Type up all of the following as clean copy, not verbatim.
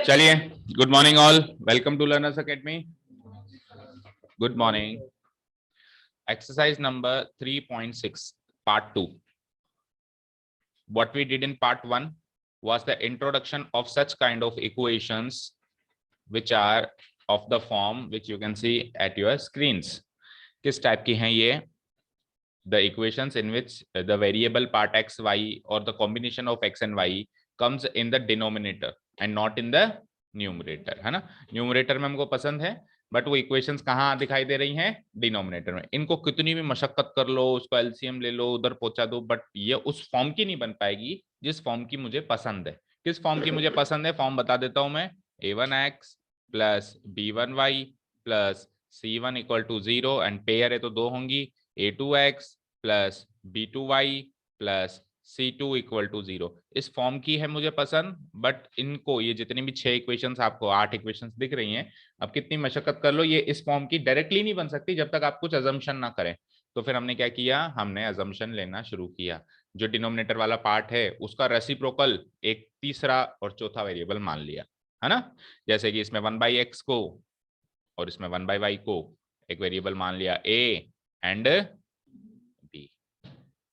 चलिए, good morning all, welcome to learners academy. Good morning. Exercise number 3.6 part 2. What we did in part 1 was the introduction of such kind of equations which are of the form which you can see at your screens. किस type की हैं ये? The equations in which the variable part x, y or the combination of x and y comes in the denominator and not in the numerator, है ना। Numerator में हमको पसंद है, बट वो इक्वेशंस कहाँ दिखाई दे रही हैं? डिनोमिनेटर में। इनको कितनी भी मशक्कत कर लो, उसको एलसीएम ले लो, उधर पहुंचा दो, बट ये उस फॉर्म की नहीं बन पाएगी जिस फॉर्म की मुझे पसंद है। किस फॉर्म की मुझे पसंद है? फॉर्म बता देता हूं मैं। a1x plus b1y plus c1 equal to 0 and pair है तो दो होंगी, a2x plus b2y plus C2 equal to 0। इस फॉर्म की है मुझे पसंद, बट इनको, ये जितनी भी 6 इक्वेशंस, आपको 8 इक्वेशंस दिख रही हैं, अब कितनी मशक्कत कर लो, ये इस फॉर्म की डायरेक्टली नहीं बन सकती जब तक आप कुछ अजम्पशन ना करें। तो फिर हमने क्या किया? हमने अजम्पशन लेना शुरू किया। जो डिनोमिनेटर वाला पार्ट है उसका रेसिप्रोकल एक तीसरा और चौथा वेरिएबल मान लिया, है ना। जैसे कि इसमें 1/x को और इसमें 1/y को एक वेरिएबल मान लिया a एंड b।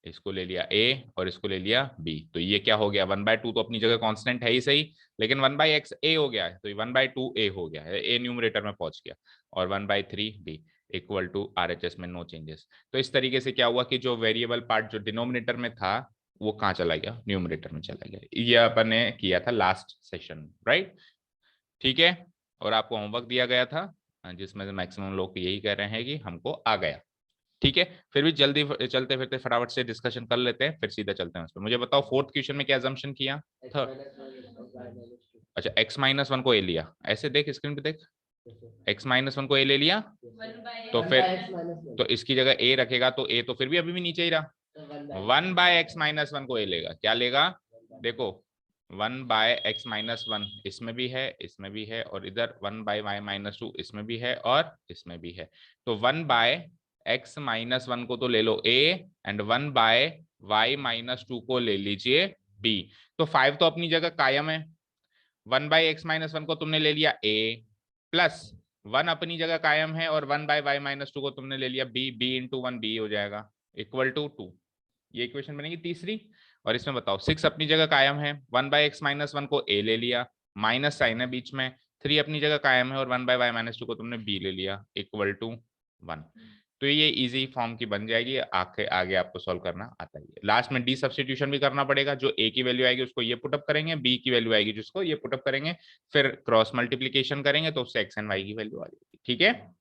इसको ले लिया a और इसको ले लिया b। तो ये क्या हो गया? 1/2 तो अपनी जगह कांस्टेंट है ही सही, लेकिन 1/x a हो गया है, तो 1/2 a हो गया है, a न्यूमरेटर में पहुंच गया, और 1/3 b इक्वल टू RHS में नो चेंजेस। तो इस तरीके से क्या हुआ कि जो वेरिएबल पार्ट जो डिनोमिनेटर में था वो कहाँ चला गया? न्यूमरेटर में चला गया। ये अपन ने किया था लास्ट सेशन, राइट? ठीक है। और आपको होमवर्क दिया गया था जिसमें से मैक्सिमम लोग यही कह रहे हैं कि हमको आ गया। ठीक है, फिर भी जल्दी चलते फिरते फटाफट से डिस्कशन कर लेते हैं, फिर सीधा चलते हैं उस पर। मुझे बताओ, फोर्थ क्वेश्चन में क्या अजम्पशन किया था? अच्छा, x-1 को a लिया। ऐसे देख, स्क्रीन पे देख, x-1 को a ले लिया, तो फिर तो इसकी जगह a रखेगा तो a तो फिर भी अभी भी नीचे ही रहा। 1/x-1 को a लेगा। क्या लेगा? देखो, 1/x-1 इसमें भी है, इसमें भी है, और इधर 1/y-2 इसमें भी है और इसमें भी है। तो 1/x-1 को तो ले लो a एंड 1/y-2 को ले लीजिए b। तो 5 तो अपनी जगह कायम है। 1/x-1 को तुमने ले लिया a प्लस 1 अपनी जगह कायम है, और 1/y-2 को तुमने ले लिया b। b इंटू 1 b हो जाएगा इक्वल टू 2। ये इक्वेशन बनेगी तीसरी। और इसमें बताओ, 6 अपनी जगह कायम है, 1/x-1 को a ले लिया, माइनस साइन है बीच में, 3 अपनी जगह कायम है और 1/y-2 को तुमने b ले लिया इक्वल टू 1। तो ये इजी फॉर्म की बन जाएगी। आगे आपको सॉल्व करना आता है। लास्ट में डी सब्स्टिट्यूशन भी करना पड़ेगा। जो a की वैल्यू आएगी उसको ये पुटअप करेंगे, b की वैल्यू आएगी जिसको ये पुटअप करेंगे, फिर क्रॉस मल्टीप्लीकेशन करेंगे तो उससे x एंड y की वैल्यू आ जाएगी। ठीक है,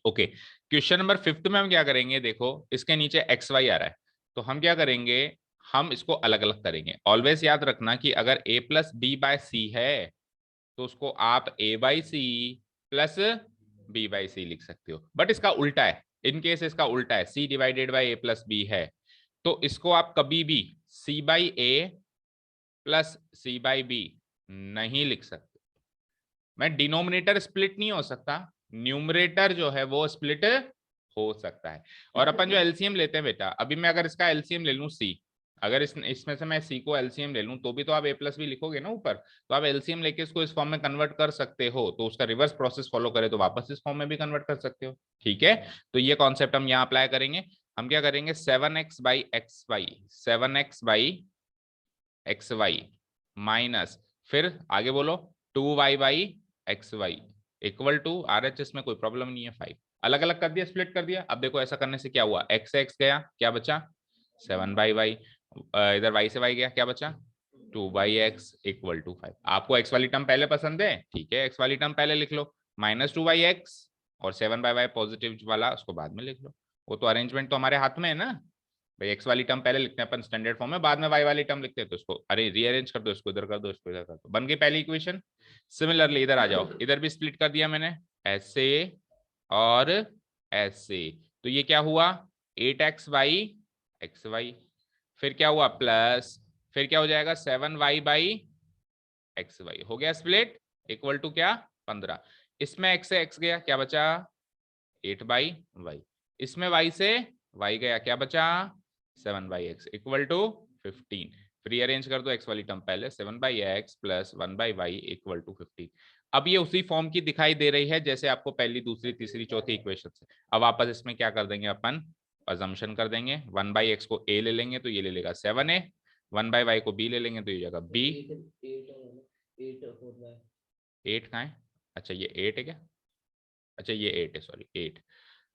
ओके। क्वेश्चन नंबर 5 में हम क्या करेंगे? देखो, इसके नीचे एक्स वाई आ रहा है, तो हम क्या करेंगे? हम इसको अलग अलग करेंगे। ऑलवेज याद रखना कि अगर a plus B by C है तो उसको आप a by C plus b by C लिख सकते हो, बट इसका उल्टा है। इन केस इसका उल्टा है, c divided by a plus B है, तो इसको आप कभी भी c by a plus c by b नहीं लिख सकते। मैं डिनोमिनेटर स्प्लिट नहीं हो सकता, न्यूमरेटर जो है वो स्प्लिट हो सकता है। और अपन जो एलसीएम लेते हैं बेटा, अभी मैं अगर इसका एलसीएम ले लूं सी, अगर इसमें से मैं सी को एलसीएम ले लूं तो भी तो आप a प्लस बी लिखोगे ना ऊपर, तो आप एलसीएम लेके इसको इस फॉर्म में कन्वर्ट कर सकते हो। तो उसका रिवर्स प्रोसेस फॉलो करे तो वापस इस फॉर्म में भी कन्वर्ट कर सकते हो। ठीक है, तो ये कॉन्सेप्ट हम यहाँ अप्लाई करेंगे। हम क्या करेंगे? 7x by X Y, 7x by X Y minus, फिर आगे बोलो 2y by X Y equal to RHS में कोई प्रॉब्लम नहीं है 5। अलग अलग कर दिया, स्प्लिट कर दिया। अब देखो ऐसा करने से क्या हुआ? x से x गया, क्या बचा? 7/y। इधर y से y गया, क्या बचा? 2/x equal to 5। आपको x वाली टर्म पहले पसंद है, ठीक है, x वाली टर्म पहले लिख लो, -2/x, और 7/y पॉजिटिव वाला उसको बाद में लिख लो। वो तो अरेंजमेंट तो हमारे हाथ में है ना भाई। एक्स वाली टर्म पहले लिखते हैं अपन स्टैंडर्ड फॉर्म में, बाद में वाई वाली टर्म लिखते हैं, तो उसको अरे रीअरेंज कर दो, इसको इधर कर दो, इसको इधर कर दो, बन गई पहली इक्वेशन। सिमिलरली इधर आ जाओ, इधर भी स्प्लिट कर दिया मैंने ऐसे और ऐसे। तो ये क्या हुआ? 8x बाई एक्स वाई, फिर क्या हुआ? प्लस, फिर क्या हो जाएगा? 7y बाई एक्स वाई, हो गया स्प्लिट इक्वल टू क्या? 15। इसमें x से x गया, क्या बचा? 8/y। इसमें y से y गया, क्या बचा? 7/x equal to 15। रीअरेंज कर दो, एक्स वाली टर्म पहले 7/x plus 1/y equal to 15। अब ये उसी फॉर्म की दिखाई दे रही है जैसे आपको पहली, दूसरी, तीसरी, चौथी इक्वेशन से। अब वापस इसमें क्या कर देंगे अपन, अजम्पशन कर देंगे। 1/x को a ले लेंगे तो ये ले लेगा 7a, 1/y को b ले लेंगे तो ये जाएगा b। 8 कहाँ है? अच्छा ये 8 है क्या? अच्छा ये 8 है, सॉरी 8।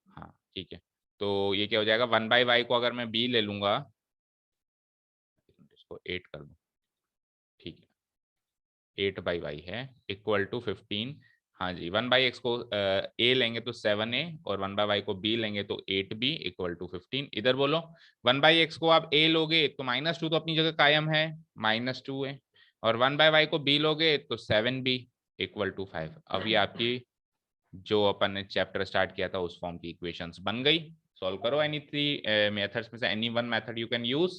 हाँ ठीक है, तो ये क्या हो जाएगा, 1/y को अगर मैं b ले लूंगा, इसको 8 कर दूं, ठीक है 8/y है इक्वल टू 15। हाँ जी, 1/x को a लेंगे तो 7a और 1/y को b लेंगे तो 8b इक्वल टू 15। इधर बोलो 1/x को आप a लोगे तो -2 तो अपनी जगह कायम है, -2 है, और 1/y को b लोगे तो 7b इक्वल टू 5। अब ये आपकी जो अपन ने चैप्टर स्टार्ट किया था उस फॉर्म की इक्वेशंस बन गई। सॉल्व करो एनी 3 मेथड्स में से any one method you can use.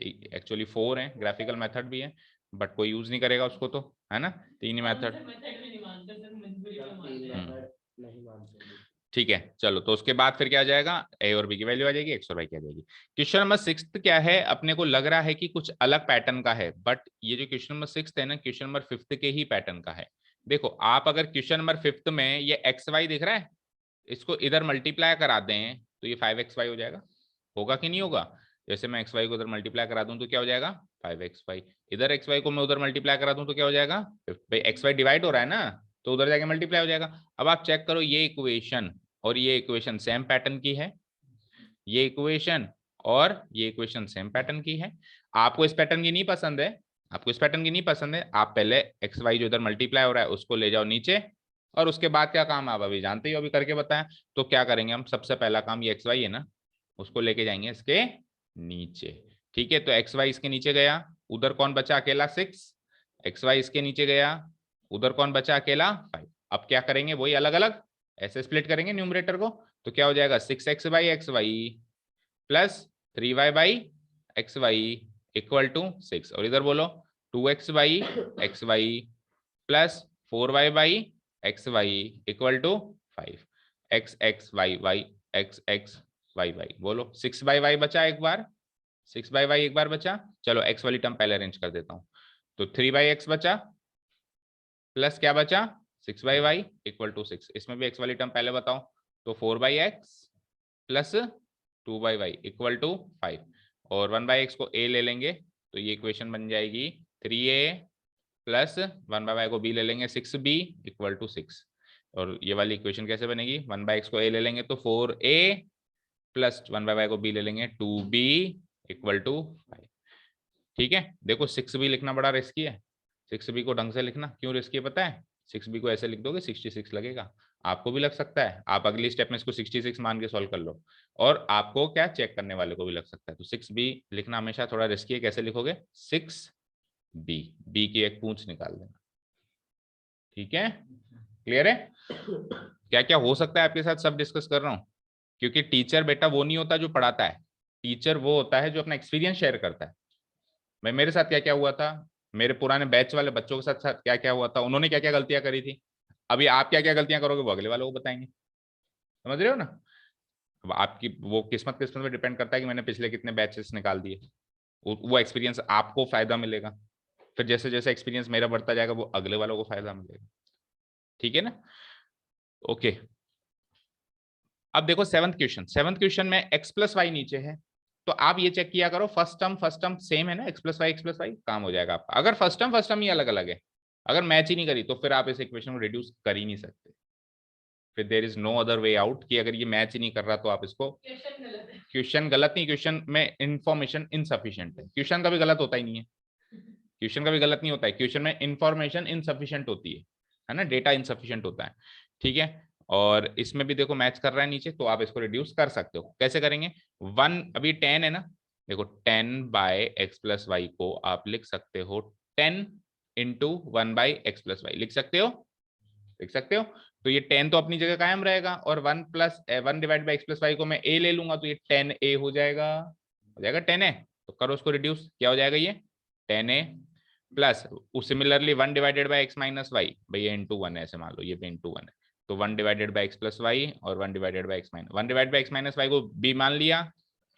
Actually 4 है, ग्राफिकल मेथड भी है, बट कोई यूज नहीं करेगा उसको, तो है ना, 3 ही मेथड। ठीक है चलो, तो उसके बाद फिर क्या आ जाएगा, ए और बी की वैल्यू आ जाएगी, एक्स और वाई की आ जाएगी। क्वेश्चन नंबर 6 क्या है, अपने को लग रहा है कि कुछ अलग पैटर्न का है, बट ये जो क्वेश्चन नंबर 6 है ना, क्वेश्चन नंबर 5 के ही पैटर्न का है। देखो आप अगर क्वेश्चन नंबर 5 में ये एक्स वाई दिख रहा है, इसको इधर मल्टीप्लाई करा दें तो ये 5xy हो जाएगा, होगा कि नहीं होगा? जैसे मैं xy को उधर मल्टीप्लाई करा दूं तो क्या हो जाएगा 5xy, इधर xy को मैं उधर मल्टीप्लाई करा दूं तो क्या हो जाएगा, भाई xy डिवाइड हो रहा है ना, तो उधर जाके मल्टीप्लाई हो जाएगा। अब आप चेक करो ये इक्वेशन और ये इक्वेशन सेम पैटर्न की है, ये इक्वेशन और ये इक्वेशन सेम पैटर्न की है। आपको इस पैटर्न की नहीं पसंद है, आपको इस पैटर्न की नहीं पसंद है, आप पहले एक्स वाई जो इधर मल्टीप्लाई हो रहा है उसको ले जाओ नीचे, और उसके बाद क्या काम आप अभी जानते ही हो, अभी करके बताएं। तो क्या करेंगे हम, सबसे पहला काम, ये एक्स वाई है ना, उसको लेके जाएंगे इसके नीचे। ठीक है, तो एक्स वाई इसके नीचे गया, उधर कौन बचा अकेला 6, एक्स वाई इसके नीचे गया, उधर कौन बचा अकेला 5। अब क्या करेंगे, वही अलग अलग ऐसे स्प्लिट करेंगे न्यूमरेटर को, तो क्या हो जाएगा 6x by X Y plus 3y by X Y equal to 6, और इधर बोलो 2x by X Y plus 4y by X Y equal to 5, X X Y Y X X Y Y, बोलो 6/y बचा एक बार, 6/y एक बार बचा। चलो x वाली टर्म पहले अरेंज कर देता हूँ, तो 3/x बचा प्लस क्या बचा 6/y इक्वल टू 6, इसमें भी एक्स वाली टर्म पहले बताओ, तो 4/x plus 2/y equal to 5, और 1/x को a ले लेंगे तो ये इक्वेशन बन जाएगी 3a प्लस 1/y को b ले लेंगे 6b इक्वल टू 6, और ये वाली इक्वेशन कैसे बनेगी, 1/x को a ले लेंगे तो 4a प्लस 1/y को b ले लेंगे 2b इक्वल टू 5। ठीक है, देखो 6b लिखना बड़ा रिस्की है, 6b को ढंग से लिखना, क्यों रिस्की है पता है, 6b को ऐसे लिख दोगे 66 लगेगा, आपको भी लग सकता है, आप अगली स्टेप में इसको 66 मान के सॉल्व कर लो, और आपको क्या चेक करने वाले को भी लग सकता है। तो 6b लिखना हमेशा थोड़ा रिस्की है, कैसे लिखोगे 6b, b की एक पूंछ निकाल देना। ठीक है, क्लियर है? क्या क्या हो सकता है आपके साथ सब डिस्कस कर रहा हूँ, क्योंकि टीचर बेटा वो नहीं होता जो पढ़ाता है, टीचर वो होता है जो अपना एक्सपीरियंस शेयर करता है। मैं, मेरे साथ क्या क्या हुआ था, मेरे पुराने बैच वाले बच्चों के साथ क्या क्या हुआ था, उन्होंने क्या क्या गलतियां करी थी, अभी आप क्या क्या गलतियां करोगे वो अगले वालों को बताएंगे, समझ रहे हो ना? अब आपकी वो किस्मत किस्मत पे डिपेंड करता है कि मैंने पिछले कितने बैचेस निकाल दिए, वो एक्सपीरियंस आपको फायदा मिलेगा, फिर जैसे जैसे एक्सपीरियंस मेरा बढ़ता जाएगा वो अगले वालों को फायदा मिलेगा। ठीक है ना? ओके, अब देखो सेवंथ क्वेश्चन में एक्स प्लस वाई नीचे है, तो आप ये चेक किया करो फर्स्ट टर्म सेम है ना, एक्स प्लस वाई काम हो जाएगा आपका। अगर फर्स्ट टर्म ही अलग अलग है, अगर मैच ही नहीं करी, तो फिर आप इस इक्वेशन को रिड्यूस कर ही नहीं सकते, फिर there is no other way out कि अगर ये मैच ही नहीं कर रहा तो आप इसको, क्वेश्चन गलत नहीं, क्वेश्चन में इंफॉर्मेशन इनसफिशिएंट है, क्वेश्चन का भी गलत होता ही नहीं है, क्वेश्चन का भी गलत नहीं होता है, क्वेश्चन में इंफॉर्मेशन इनसफिशिएंट होती है ना, डेटा इनसफिशिएंट होता है। ठीक है, और इसमें भी देखो मैच कर रहा है नीचे, तो आप इसको रिड्यूस कर सकते हो, कैसे करेंगे, 1 अभी 10 है ना, देखो 10/x प्लस वाई को आप लिख सकते हो 10 इंटू 1/x प्लस वाई, लिख सकते हो, लिख सकते हो। तो ये 10 तो अपनी जगह कायम रहेगा, और 1 divide by X plus Y को मैं a ले लूंगा तो ये 10a हो जाएगा, 10a, तो करो उसको रिड्यूस, क्या हो जाएगा ये 10a plus similarly 1 divided by X minus Y, भाई ये इंटू 1 है, ऐसे मान लो ये भी इंटू 1 है, तो 1 divided by X plus Y और 1 divided by X minus, 1 divide by X minus Y को b मान लिया,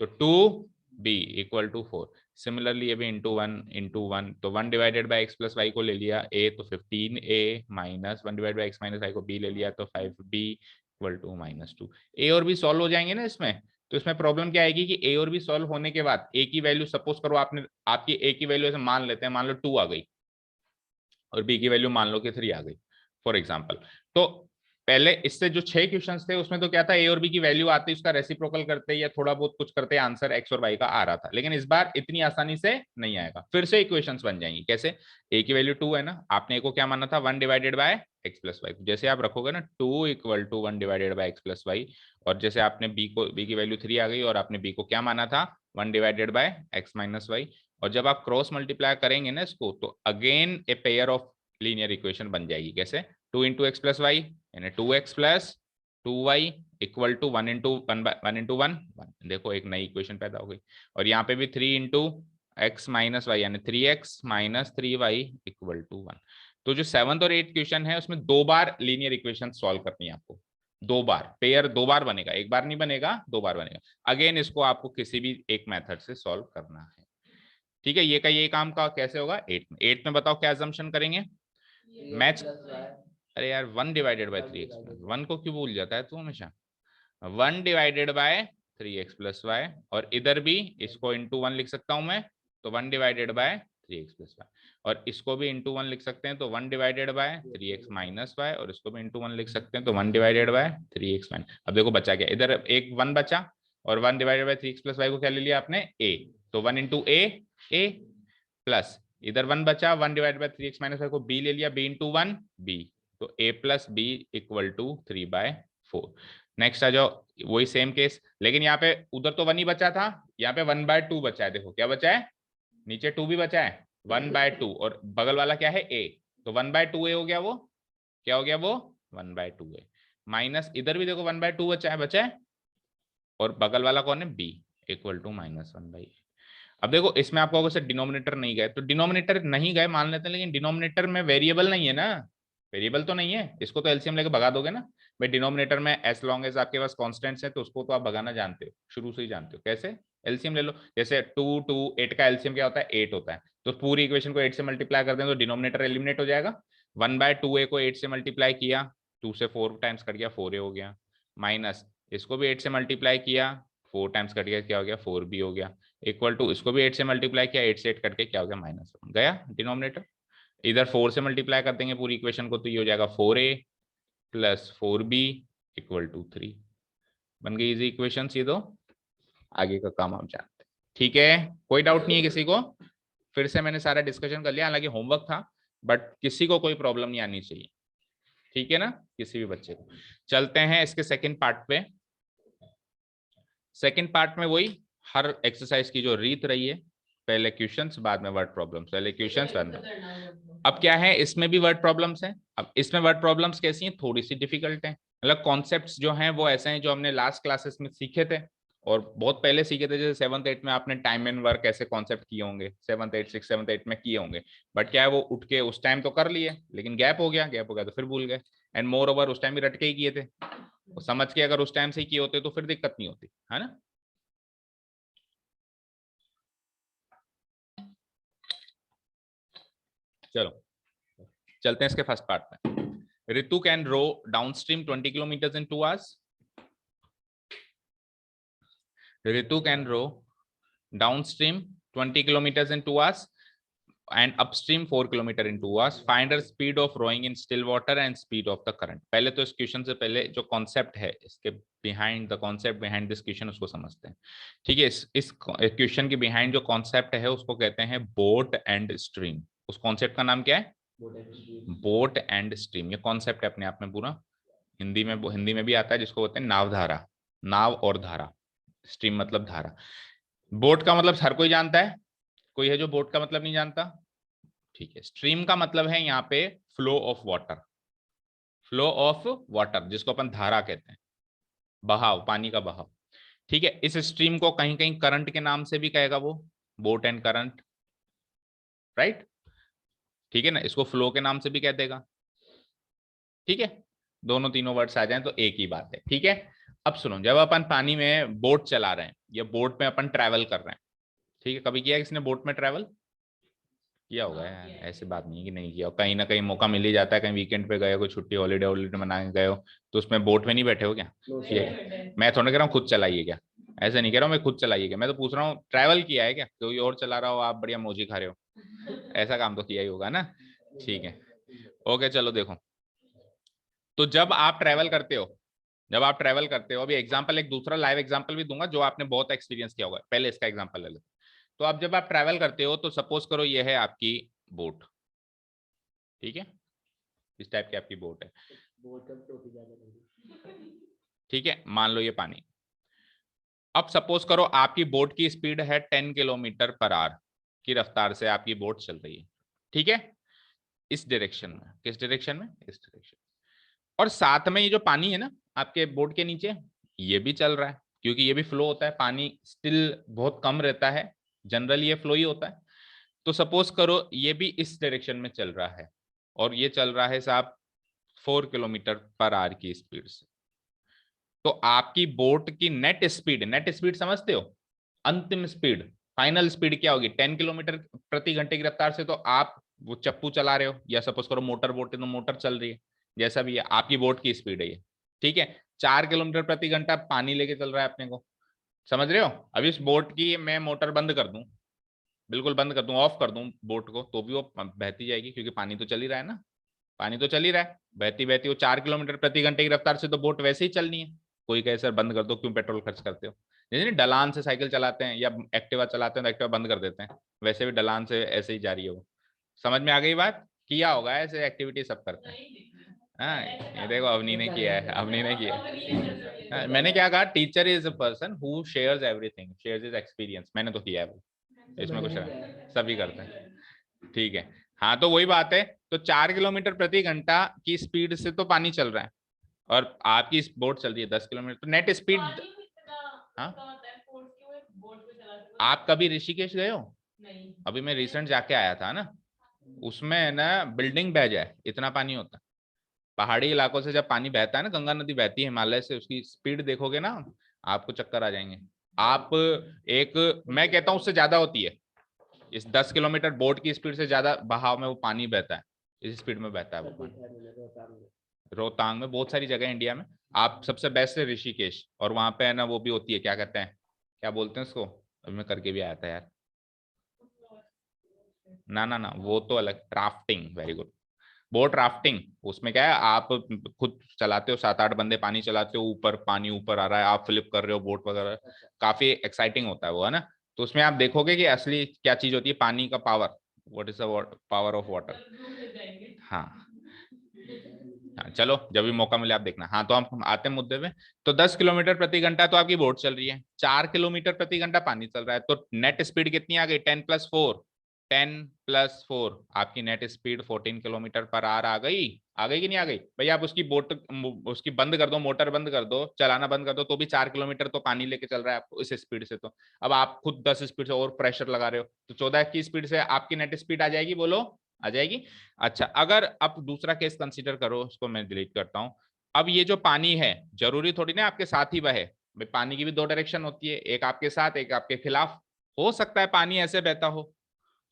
तो 2b इक्वल टू 4, सिमिलरली ये भी इंटू वन, तो 1 divided by X plus Y को ले लिया a, तो 15a minus 1 divide by X minus Y को b ले लिया, तो 5b इक्वल टू -2। a और b सॉल्व हो जाएंगे ना इसमें। तो इसमें प्रॉब्लम क्या आएगी कि a और b सॉल्व होने के बाद a की वैल्यू, सपोज करो आपने, आपकी a की वैल्यू ऐसे मान लेते हैं, मान लो 2 आ गई और b की वैल्यू मान लो कि 3 आ गई फॉर एग्जाम्पल। तो पहले इससे जो 6 क्वेश्चंस थे उसमें तो क्या था, ए और बी की वैल्यू आती, उसका रेसिप्रोकल करते या थोड़ा बहुत कुछ करते, आंसर एक्स और वाई का आ रहा था। लेकिन इस बार इतनी आसानी से नहीं आएगा, फिर से इक्वेशंस बन जाएंगी। कैसे? ए की वैल्यू 2 है ना, आपने ए को क्या माना था, 1 divided by X plus Y. जैसे आप रखोगे ना 2 equal to 1 divided by X plus Y, और जैसे आपने बी की वैल्यू 3 आ गई और आपने बी को क्या माना था, 1 divided by X minus Y, और जब आप क्रॉस मल्टीप्लाई करेंगे ना इसको, तो again a pair of linear equation बन जाएगी। कैसे? 2 इंटू एक्स प्लस वाई यानी 2x plus 2y equal to 1 into 1 देखो एक नई इक्वेशन पैदा हो गई। और यहाँ पे भी 3 इंटू एक्स माइनस वाई यानी 3x minus 3y equal to 1। तो जो 7th और 8th क्वेश्चन है उसमें 2 बार लीनियर इक्वेशन सॉल्व करनी है आपको, 2 बार, पेयर 2 बार बनेगा, एक बार नहीं बनेगा, 2 बार बनेगा। अगेन इसको आपको किसी भी एक मेथड से सॉल्व करना है। ठीक है, ये का ये काम का कैसे होगा 8th में बताओ क्या अजम्पशन करेंगे मैच। अरे यार 1 डिवाइडेड बाय 3x, 1 को क्यों भूल जाता है तू हमेशा। 1 divided by 3x plus Y, और इधर भी इसको इंटू 1 लिख सकता हूं मैं, तो 1 divided by 3x plus Y, और इसको भी इंटू 1 लिख सकते हैं, तो 1 divided by 3x minus Y, और इसको भी इंटू 1 लिख सकते हैं, तो 1 डिवाइडेड बाय 3x माइनस। अब देखो बचा क्या, इधर एक 1 बचा, और 1 divided by 3x plus Y को क्या ले लिया आपने, a, तो 1 इंटू a प्लस इधर 1 बचा, 1 divided by 3x minus Y को b ले लिया, b इंटू 1 b, तो a plus B equal to 3/4। Next आ जाओ, वही सेम केस, लेकिन यहाँ पे उधर तो 1 ही बचा था, यहाँ पे 1/2 बचा है। देखो क्या बचा है, नीचे 2 भी बचा है, 1/2, और बगल वाला क्या है a, तो 1/2 a हो गया, वो क्या हो गया, वो 1/2 a माइनस, इधर भी देखो 1/2 बचा है, और बगल वाला कौन है b इक्वल टू -1/8। अब देखो इसमें आपको अगर डिनोमिनेटर नहीं गए, तो डिनोमिनेटर नहीं गए मान लेते हैं, लेकिन डिनोमिनेटर में वेरिएबल नहीं है ना, वेरिएबल तो नहीं है, इसको तो एलसीएम लेके भगा दोगे ना भाई। डिनोमिनेटर में एस लॉन्ग एज आपके पास कॉन्स्टेंट्स है, तो उसको तो आप भगाना जानते हो, शुरू से ही जानते हो। कैसे? एलसीएम ले लो, जैसे 2 2 8 का एलसीएम क्या होता है, 8 होता है, तो पूरी इक्वेशन को 8 से मल्टीप्लाई कर दें तो डिनोमिनेटर एलिमिनेट हो जाएगा। 1/2a को 8 से मल्टीप्लाई किया, 2 से 4 टाइम्स कट गया, 4a हो गया, माइनस इसको भी 8 से मल्टीप्लाई किया, 4 टाइम्स कट गया, क्या हो गया, 4b हो गया, इक्वल टू इसको भी 8 से मल्टीप्लाई किया, 8 से 8 कट के क्या हो गया, -1 गया डिनोमिनेटर। इधर 4 से मल्टीप्लाई कर देंगे पूरी इक्वेशन को, तो ये हो जाएगा 4a plus 4b equal to 3। बन गई इजी इक्वेशन, ये दो, आगे का काम आप जानते हैं। ठीक है, कोई डाउट नहीं है किसी को? फिर से मैंने सारा डिस्कशन कर लिया, हालांकि होमवर्क था, बट किसी को कोई प्रॉब्लम नहीं आनी चाहिए, ठीक है ना, किसी भी बच्चे को। चलते हैं इसके सेकेंड पार्ट पे। सेकेंड पार्ट में वही हर एक्सरसाइज की जो रीत रही है, पहले क्वेश्चंस बाद में वर्ड प्रॉब्लम्स, पहले क्वेश्चंस बाद में। अब क्या है, इसमें भी वर्ड प्रॉब्लम्स हैं। अब इसमें वर्ड प्रॉब्लम्स कैसी हैं, थोड़ी सी डिफिकल्ट है, मतलब कॉन्सेप्ट्स जो हैं वो ऐसे हैं जो हमने लास्ट क्लासेस में सीखे थे, और बहुत पहले सीखे थे। जैसे 7th 8th में आपने टाइम एंड वर्क ऐसे कॉन्सेप्ट किए होंगे, 7th 8th 6th 7th 8th में किए होंगे, बट क्या है वो उठ के उस टाइम तो कर लिए, लेकिन गैप हो गया तो फिर भूल गए, एंड मोर ओवर उस टाइम भी रट के ही किए थे, समझ के अगर उस टाइम से ही किए होते तो फिर दिक्कत नहीं होती, है ना। चलो चलते हैं इसके फर्स्ट पार्ट में। Ritu can row downstream 20 kilometre in 2 hours। Ritu can row downstream 20 kilometers in 2 hours and upstream 4 kilometer in 2 hours. Find her speed of rowing in still water and speed of the current. पहले तो इस question से पहले जो concept है इसके behind, the concept behind this question, उसको समझते हैं। ठीक है, इस क्वेश्चन के बिहाइंड जो कॉन्सेप्ट है उसको कहते हैं बोट एंड स्ट्रीम। उस कॉन्सेप्ट का नाम क्या है, बोट एंड स्ट्रीम। ये कॉन्सेप्ट है अपने आप में पूरा, हिंदी में भी आता है, जिसको बोलते हैं नावधारा, नाव और धारा। स्ट्रीम मतलब धारा। बोट का मतलब हर कोई जानता है, कोई है जो बोट का मतलब नहीं जानता? ठीक है, स्ट्रीम का मतलब है यहाँ पे flow of water, flow of water जिसको अपन धारा कहते हैं, बहाव, पानी का बहाव। ठीक है, इस स्ट्रीम को कहीं कहीं करंट के नाम से भी कहेगा वो, बोट एंड करंट, राइट। ठीक है ना, इसको फ्लो के नाम से भी कह देगा। ठीक है, दोनों तीनों वर्ड्स आ जाएं तो एक ही बात है। ठीक है, अब सुनो, जब अपन पानी में बोट चला रहे हैं या बोट में अपन ट्रैवल कर रहे हैं, ठीक है, कभी किया किसने बोट में ट्रैवल? किया होगा यार, ऐसी बात नहीं है कि नहीं किया। कहीं ना कहीं मौका मिल ही जाता है, कहीं वीकेंड पे गए हो, कोई छुट्टी हॉलीडे हॉलीडे मना के गए हो, तो उसमें बोट में नहीं बैठे हो क्या? मैं थोड़ा कह रहा हूँ खुद चलाइए क्या, ऐसे नहीं कह रहा हूँ मैं खुद चलाइए क्या, मैं तो पूछ रहा हूँ ट्रैवल किया है क्या? कोई और चला रहा हो, आप बढ़िया मौजी खा रहे हो, ऐसा काम तो किया ही होगा ना। ठीक है, ओके चलो देखो, तो जब आप ट्रैवल करते हो, जब आप ट्रैवल करते हो, अभी एग्जांपल एक दूसरा लाइव एग्जांपल भी दूंगा जो आपने बहुत एक्सपीरियंस किया होगा, पहले इसका एग्जांपल ले लो। तो आप जब आप ट्रैवल करते हो तो सपोज करो ये है आपकी बोट, ठीक है, इस टाइप की आपकी बोट है, ठीक है, मान लो ये पानी। अब सपोज करो आपकी बोट की स्पीड है 10 किलोमीटर पर आवर की रफ्तार से आपकी बोट चल रही है, ठीक है, इस डायरेक्शन में, किस डायरेक्शन में, इस डायरेक्शन। और साथ में ये जो पानी है ना आपके बोट के नीचे, ये भी चल रहा है, क्योंकि ये भी फ्लो होता है, पानी स्टिल बहुत कम रहता है, जनरली ये फ्लो ही होता है। तो सपोज करो ये भी इस डायरेक्शन में चल रहा है, और ये चल रहा है साहब 4 किलोमीटर पर आवर की स्पीड से। तो आपकी बोट की नेट स्पीड समझते हो, अंतिम स्पीड, फाइनल स्पीड क्या होगी? 10 किलोमीटर प्रति घंटे की रफ्तार से तो आप वो चप्पू चला रहे हो, या सपोज करो मोटर बोट है तो मोटर चल रही है, जैसा भी है आपकी बोट की स्पीड है ये, ठीक है। 4 किलोमीटर प्रति घंटा पानी लेके चल रहा है अपने को, समझ रहे हो? अभी इस बोट की मैं मोटर बंद कर दूं, बिल्कुल बंद कर दूं, ऑफ कर दूं बोट को, तो भी वो बहती जाएगी, क्योंकि पानी तो चल ही रहा है ना, पानी तो चल ही रहा है, बहती बहती वो 4 किलोमीटर प्रति घंटे की रफ्तार से तो बोट वैसे ही चलनी है। कोई कहे सर बंद कर दो, क्यों पेट्रोल खर्च करते हो? जैसे नहीं ढलान से साइकिल चलाते हैं या एक्टिवा चलाते हैं तो एक्टिवा बंद कर देते हैं, वैसे भी ढलान से ऐसे ही जा रही है वो। समझ में आ गई बात? किया होगा ऐसे एक्टिविटी सब करते हैं। हाँ, ये देखो अवनी ने किया है, अवनी ने किया है। हाँ, मैंने क्या कहा, teacher is a person who shares everything, shares his experience, मैंने तो किया है वो, इसमें कुछ सभी करते हैं, ठीक है। हाँ तो वही बात है, तो 4 किलोमीटर प्रति घंटा की स्पीड से तो पानी चल रहा है, और आपकी बोट चल रही है 10 किलोमीटर, तो नेट स्पीड। हाँ, आप कभी ऋषिकेश गए हो? नहीं, अभी मैं रिसेंट जाके आया था ना, उसमें है ना बिल्डिंग बह जाए इतना पानी होता है। पहाड़ी इलाकों से जब पानी बहता है ना, गंगा नदी बहती है हिमालय से, उसकी स्पीड देखोगे ना आपको चक्कर आ जाएंगे। आप एक, मैं कहता हूँ उससे ज्यादा होती है, इस 10 किलोमीटर बोट की स्पीड से ज्यादा बहाव में वो पानी बहता है, इस स्पीड में बहता है वो पानी। रोहतांग में, बहुत सारी जगह इंडिया में, आप सबसे बेस्ट है ऋषिकेश, और वहां पे है ना वो भी होती है, क्या कहते हैं, क्या बोलते हैं उसको, अभी मैं करके भी आया था यार, ना ना ना वो तो अलग, rafting, very good, boat rafting. उसमें क्या है, आप खुद चलाते हो, 7-8 बंदे पानी चलाते हो, ऊपर पानी ऊपर आ रहा है, आप फ्लिप कर रहे हो बोट वगैरह, काफी एक्साइटिंग होता है वो, है ना। तो उसमें आप देखोगे कि असली क्या चीज होती है, पानी का power, what is the power of water. हाँ, हाँ चलो जब भी मौका मिले आप देखना। हाँ तो हम आते हैं मुद्दे पे। तो 10 किलोमीटर प्रति घंटा तो आपकी बोट चल रही है, 4 किलोमीटर प्रति घंटा पानी चल रहा है, तो नेट स्पीड कितनी आ गई? 10+4, 10+4, आपकी net speed 14 kilometre per hour आ गई कि नहीं आ गई भाई? आप उसकी बोट उसकी बंद कर दो, मोटर बंद कर दो, चलाना बंद कर दो, तो भी 4 किलोमीटर तो पानी लेके चल रहा है आपको इस स्पीड से। तो अब आप खुद 10 स्पीड से और प्रेशर लगा रहे हो, तो 14 की स्पीड से आपकी नेट स्पीड आ जाएगी, बोलो आ जाएगी। अच्छा, अगर अब दूसरा केस कंसीडर करो, उसको मैं डिलीट करता हूं। अब ये जो पानी है, जरूरी थोड़ी ना आपके साथ ही बहे, भाई पानी की भी दो डायरेक्शन होती है, एक आपके साथ एक आपके खिलाफ। हो सकता है पानी ऐसे बहता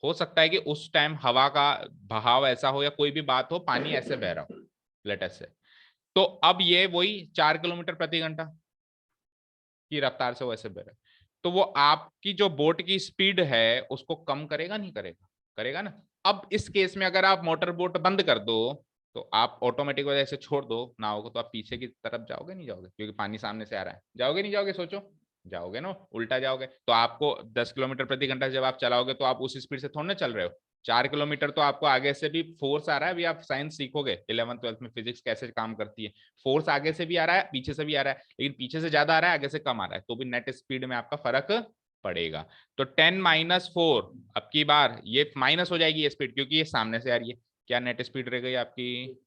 हो सकता है कि उस टाइम हवा का बहाव ऐसा हो या कोई भी बात हो, पानी ऐसे बह रहा हो, लेट अस से। तो अब ये वही 4 किलोमीटर प्रति घंटा की रफ्तार से वैसे बह रहा है, तो वो आपकी जो बोट की स्पीड है उसको कम करेगा नहीं करेगा? करेगा ना। अब इस केस में अगर आप मोटर बोट बंद कर दो, तो आप ऑटोमेटिक वजह से छोड़ दो नाव को, तो आप पीछे की तरफ जाओगे नहीं जाओगे? क्योंकि पानी सामने से आ रहा है, जाओगे नहीं जाओगे? सोचो, जाओगे ना, उल्टा जाओगे। तो आपको 10 किलोमीटर प्रति घंटा जब आप चलाओगे तो आप उस स्पीड से थोड़ा ना चल रहे हो, 4 किलोमीटर तो आपको आगे से भी फोर्स आ रहा है। अभी आप साइंस सीखोगे 11th-12th में, फिजिक्स कैसे काम करती है, फोर्स आगे से भी आ रहा है पीछे से भी आ रहा है, लेकिन पीछे से ज्यादा आ रहा है आगे से कम आ रहा है, तो भी नेट स्पीड में आपका फर्क पड़ेगा। तो 10-4, अब की बार ये माइनस हो जाएगी ये स्पीड, क्योंकि ये सामने से आ रही है। क्या नेट स्पीड रह गई आपकी?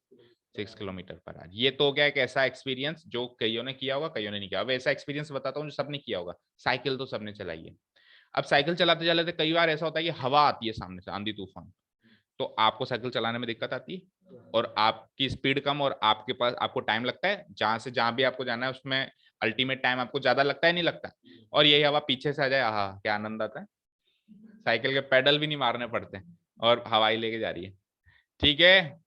6 किलोमीटर पर आवर। ये तो हो गया एक ऐसा एक्सपीरियंस जो कईयों ने किया होगा, कईयों ने नहीं किया। अब ऐसा एक्सपीरियंस बताता हूँ जो सबने किया होगा। साइकिल तो सबने चलाई है। अब साइकिल चलाते चलाते कई बार ऐसा होता है कि हवा आती है सामने से, आंधी तूफान, तो आपको साइकिल चलाने में दिक्कत आती है, और आपकी स्पीड कम, और आपके पास आपको टाइम लगता है, जहां से जहां भी आपको जाना है उसमें अल्टीमेट टाइम आपको ज्यादा लगता है, नहीं लगता? और यही हवा पीछे से आ जाए, आहा क्या आनंद आता है। साइकिल के पेडल भी नहीं मारने पड़ते और हवाई लेके जा रही है। ठीक है,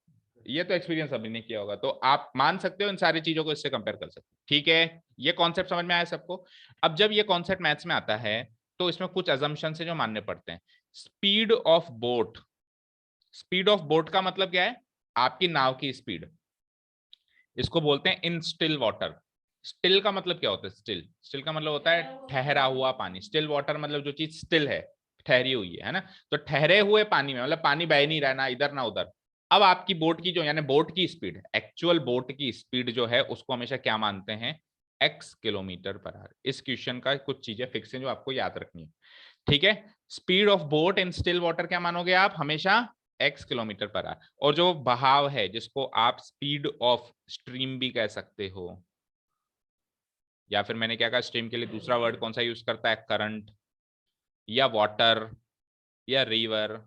ये तो एक्सपीरियंस अभी नहीं किया होगा, तो आप मान सकते हो इन सारी चीजों को इससे कंपेयर कर सकते हो। ठीक है, ये कॉन्सेप्ट समझ में आया सबको। अब जब ये कॉन्सेप्ट मैथ्स में आता है तो इसमें कुछ अजम्पशन है जो मानने पड़ते हैं। Speed of boat, speed of boat का मतलब क्या है? आपकी नाव की स्पीड, इसको बोलते हैं इन स्टिल वाटर। स्टिल का मतलब क्या होता है? स्टिल, स्टिल का मतलब होता है ठहरा हुआ पानी। स्टिल वाटर मतलब जो चीज स्टिल है, ठहरी हुई है ना। तो ठहरे हुए पानी में मतलब पानी बह नहीं रहा ना इधर ना उधर। अब आपकी बोट की जो यानी बोट की स्पीड, एक्चुअल बोट की स्पीड जो है उसको हमेशा क्या मानते हैं? x kilometre per our. इस क्वेश्चन का कुछ चीजें फिक्स हैं जो आपको याद रखनी है। ठीक है, speed of boat in still water क्या मानोगे आप? हमेशा x किलोमीटर पर आवर। और जो बहाव है जिसको आप स्पीड ऑफ स्ट्रीम भी कह सकते हो, या फिर मैंने क्या कहा, स्ट्रीम के लिए दूसरा वर्ड कौन सा यूज करता है? करंट या वाटर या रिवर,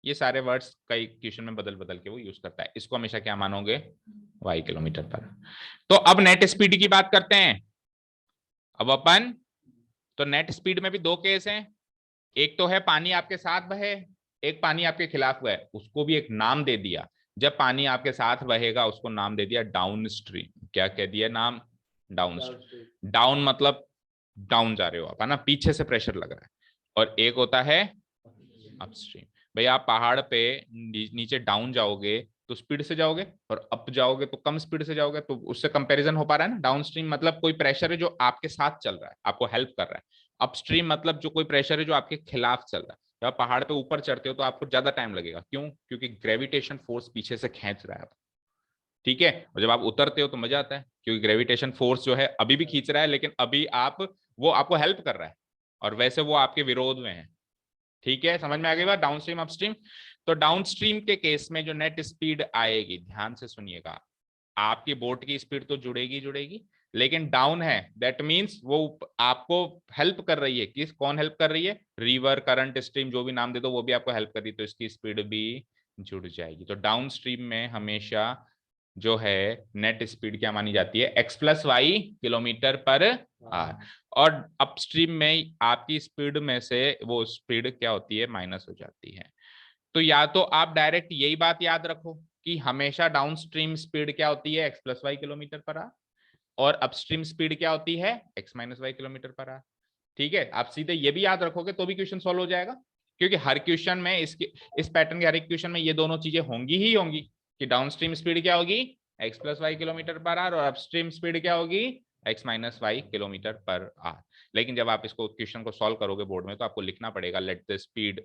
ये सारे वर्ड्स कई क्वेश्चन में बदल बदल के वो यूज करता है। इसको हमेशा क्या मानोगे? y किलोमीटर पर। तो अब नेट स्पीड की बात करते हैं अब अपन। तो नेट स्पीड में भी दो केस हैं, एक तो है पानी आपके साथ बहे, एक पानी आपके खिलाफ बहे। उसको भी एक नाम दे दिया। जब पानी आपके साथ बहेगा उसको नाम दे दिया डाउन स्ट्रीम। क्या कह दिया नाम? Down stream. डाउन मतलब डाउन जा रहे हो आप, है ना, पीछे से प्रेशर लग रहा है। और एक होता है अपस्ट्रीम। भाई आप पहाड़ पे नीचे डाउन जाओगे तो स्पीड से जाओगे, और अप जाओगे तो कम स्पीड से जाओगे, तो उससे कंपैरिजन हो पा रहा है ना। डाउन स्ट्रीम मतलब कोई प्रेशर है जो आपके साथ चल रहा है, आपको हेल्प कर रहा है। अपस्ट्रीम मतलब जो कोई प्रेशर है जो आपके खिलाफ चल रहा है। जब आप पहाड़ पे ऊपर चढ़ते हो तो आपको ज्यादा टाइम लगेगा, क्यों? क्योंकि ग्रेविटेशन फोर्स पीछे से खींच रहा है। ठीक है, और जब आप उतरते हो तो मजा आता है, क्योंकि ग्रेविटेशन फोर्स जो है अभी भी खींच रहा है, लेकिन अभी आप, वो आपको हेल्प कर रहा है, और वैसे वो आपके विरोध में है। ठीक है, समझ में आ गई बात? Downstream upstream. तो डाउनस्ट्रीम के केस में जो नेट स्पीड आएगी, ध्यान से सुनिएगा, आपकी बोट की स्पीड तो जुड़ेगी जुड़ेगी, लेकिन डाउन है, दैट मींस वो आपको हेल्प कर रही है। किस, कौन हेल्प कर रही है? रिवर, करंट, स्ट्रीम, जो भी नाम दे दो, वो भी आपको हेल्प कर रही है, तो इसकी स्पीड भी जुड़ जाएगी। तो डाउनस्ट्रीम में हमेशा जो है नेट स्पीड क्या मानी जाती है? x plus Y kilometre per hour. और अपस्ट्रीम में आपकी स्पीड में से वो स्पीड क्या होती है? माइनस हो जाती है। तो या तो आप डायरेक्ट यही बात याद रखो कि हमेशा डाउनस्ट्रीम स्पीड क्या होती है? x plus Y kilometre per hour, और अपस्ट्रीम स्पीड क्या होती है? x minus Y kilometre per hour. ठीक है, आप सीधे ये भी याद रखोगे तो भी क्वेश्चन सॉल्व हो जाएगा, क्योंकि हर क्वेश्चन में इसके, इस पैटर्न के हर एक क्वेश्चन में ये दोनों चीजें होंगी ही होंगी, कि डाउनस्ट्रीम स्पीड क्या होगी? x plus Y kilometre per hour, और अपस्ट्रीम स्पीड क्या होगी? x minus Y kilometre per hour. लेकिन जब आप इसको क्वेश्चन को सॉल्व करोगे बोर्ड में, तो आपको लिखना पड़ेगा लेट द स्पीड,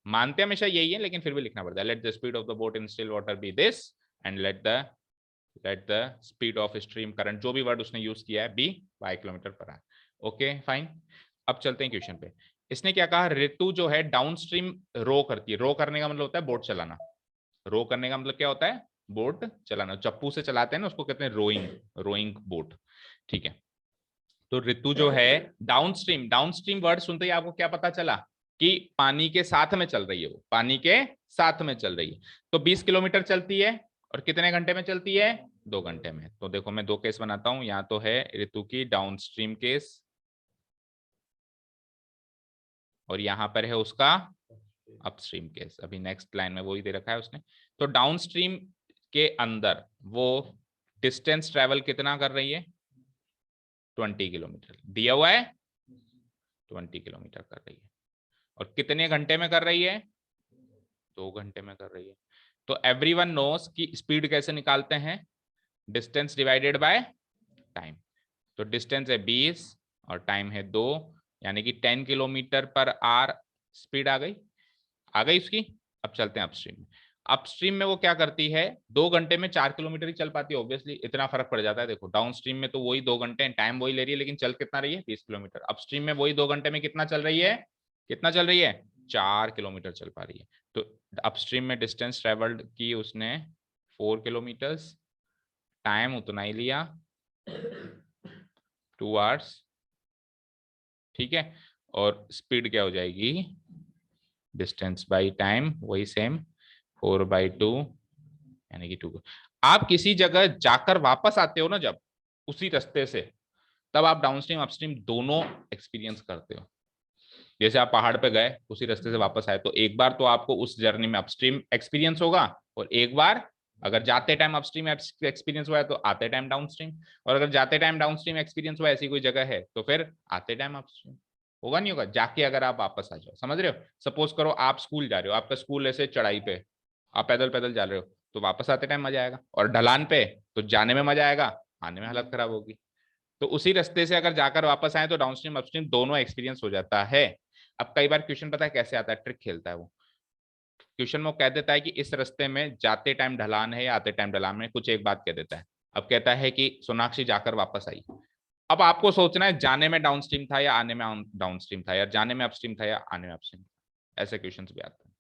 मानते हमेशा यही है लेकिन फिर भी लिखना पड़ता है, let the speed of the boat in still water be this, and let the speed of stream current, जो भी वर्ड उसने यूज किया है, be Y kilometre per hour. Okay fine. अब चलते हैं क्वेश्चन पे। इसने क्या कहा? ऋतु जो है डाउन स्ट्रीम रो करती है। रो करने का मतलब होता है बोट चलाना। रो करने का मतलब क्या होता है? बोट चलाना। चप्पू से चलाते हैं ना, उसको कहते हैं रोइंग, रोइंग बोट। ठीक है, तो ऋतु जो है down stream, down stream word सुनते ही आपको क्या पता चला? कि पानी के साथ में चल रही है, वो पानी के साथ में चल रही है। तो 20 किलोमीटर चलती है, और कितने घंटे में चलती है? 2 घंटे में। तो देखो मैं दो केस बनाता हूं, यहाँ तो है ऋतु की डाउन स्ट्रीम केस, और यहां पर है उसका अपस्ट्रीम केस। अभी नेक्स्ट लाइन में वही दे रखा है उसने। तो डाउन स्ट्रीम के अंदर वो डिस्टेंस ट्रेवल कितना कर रही है? 20 किलोमीटर दिया हुआ है, 20 किलोमीटर कर रही है। और कितने घंटे में कर रही है? 2 घंटे में कर रही है। तो एवरीवन नोस कि स्पीड कैसे निकालते हैं? Distance divided by time. तो डिस्टेंस है 20 और टाइम है 2, यानी कि 10 किलोमीटर पर आवर स्पीड आ गई उसकी। अब चलते हैं अपस्ट्रीम में। अपस्ट्रीम में वो क्या करती है? 2 घंटे में 4 किलोमीटर ही चल पाती है, ऑब्वियसली इतना फर्क पड़ जाता है। देखो डाउन स्ट्रीम में तो वही 2 घंटे, टाइम वही ले रही है, लेकिन चल कितना रही है? 20 किलोमीटर। अपस्ट्रीम में वही 2 घंटे में कितना चल रही है? कितना चल रही है? 4 किलोमीटर चल पा रही है। तो अपस्ट्रीम में डिस्टेंस ट्रेवल्ड की उसने 4 किलोमीटर्स, टाइम उतना ही लिया, 2 आवर्स। ठीक है, और स्पीड क्या हो जाएगी? डिस्टेंस बाई टाइम वही सेम, 4/2, यानी कि 2। आप किसी जगह जाकर वापस आते हो ना, जब उसी रास्ते से, तब आप डाउनस्ट्रीम अपस्ट्रीम दोनों एक्सपीरियंस करते हो। जैसे आप पहाड़ पे गए, उसी रास्ते से वापस आए, तो एक बार तो आपको उस जर्नी में अपस्ट्रीम एक्सपीरियंस होगा, और एक बार अगर जाते टाइम अपस्ट्रीम एक्सपीरियंस हुआ है तो आते टाइम डाउनस्ट्रीम, और अगर जाते टाइम डाउनस्ट्रीम एक्सपीरियंस हुआ ऐसी कोई जगह है तो फिर आते टाइम अपस्ट्रीम। होगा नहीं होगा, जाके अगर आप वापस आ जाओ, समझ रहे हो। सपोज करो आप स्कूल जा रहे हो, आपका स्कूल ऐसे चढ़ाई पे, आप पैदल पैदल जा रहे हो, तो वापस आते टाइम मजा आएगा, और ढलान पे तो जाने में मजा आएगा, आने में हालत खराब होगी। तो उसी रास्ते से अगर जाकर वापस आए तो डाउनस्ट्रीम अपस्ट्रीम दोनों एक्सपीरियंस हो जाता है। अब कई बार क्वेश्चन पता है कैसे आता है, ट्रिक खेलता है वो। क्वेश्चन में वो कह देता है कि इस रास्ते में जाते टाइम ढलान है या आते टाइम ढलान में, कुछ एक बात कह देता है। अब कहता है कि सोनाक्षी जाकर वापस आई। अब आपको सोचना है जाने में डाउनस्ट्रीम था या आने में डाउनस्ट्रीम था, या जाने में अपस्ट्रीम था या आने में अपस्ट्रीम था। ऐसे क्वेश्चन भी आते हैं।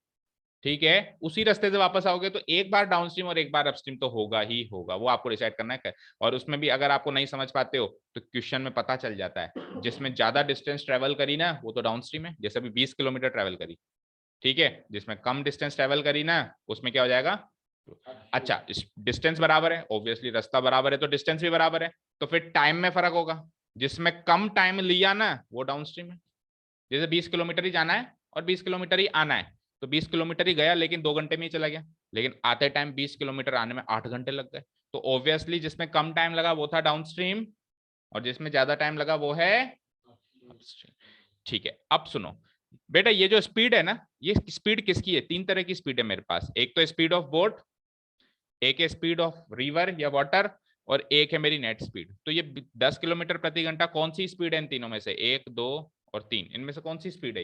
ठीक है, उसी रास्ते से वापस आओगे तो एक बार डाउनस्ट्रीम और एक बार अपस्ट्रीम तो होगा ही होगा, वो आपको डिसाइड करना है। और उसमें भी अगर आपको नहीं समझ पाते हो तो क्वेश्चन में पता चल जाता है, जिसमें ज्यादा डिस्टेंस ट्रेवल करी ना वो तो डाउनस्ट्रीम है, जैसे अभी 20 किलोमीटर ट्रेवल करी। ठीक है, जिसमें कम डिस्टेंस ट्रेवल करी ना उसमें क्या हो जाएगा। अच्छा, डिस्टेंस बराबर है, ऑब्वियसली रास्ता बराबर है तो डिस्टेंस भी बराबर है, तो फिर टाइम में फर्क होगा। जिसमें कम टाइम लिया ना वो डाउनस्ट्रीम है। जैसे 20 किलोमीटर ही जाना है और 20 किलोमीटर ही आना है, तो 20 किलोमीटर ही गया लेकिन 2 घंटे में ही चला गया, लेकिन आते टाइम 20 किलोमीटर आने में 8 घंटे लग गए, तो ऑब्वियसली जिसमें कम टाइम लगा वो था डाउनस्ट्रीम, और जिसमें ज्यादा टाइम लगा वो है अपस्ट्रीम। ठीक है, अब सुनो बेटा, ये जो स्पीड है ना, ये स्पीड किसकी है। 3 तरह की स्पीड है मेरे पास, एक तो स्पीड ऑफ बोट, एक है स्पीड ऑफ रिवर या वाटर, और एक है मेरी नेट स्पीड। तो ये 10 किलोमीटर प्रति घंटा कौन सी स्पीड है इन तीनों में से, 1 2 और 3, इनमें से कौन सी स्पीड है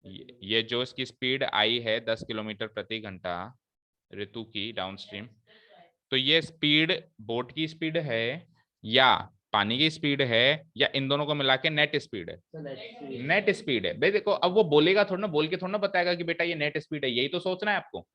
ये जो इसकी स्पीड आई है 10 किलोमीटर प्रति घंटा ऋतु की डाउनस्ट्रीम, तो ये स्पीड बोट की स्पीड है या पानी की स्पीड है, या इन दोनों को मिला के नेट स्पीड है। नेट स्पीड है भाई। देखो अब वो बोलेगा थोड़ा ना, बोल के थोड़ा ना बताएगा कि बेटा ये नेट स्पीड है, यही तो सोचना है आपको।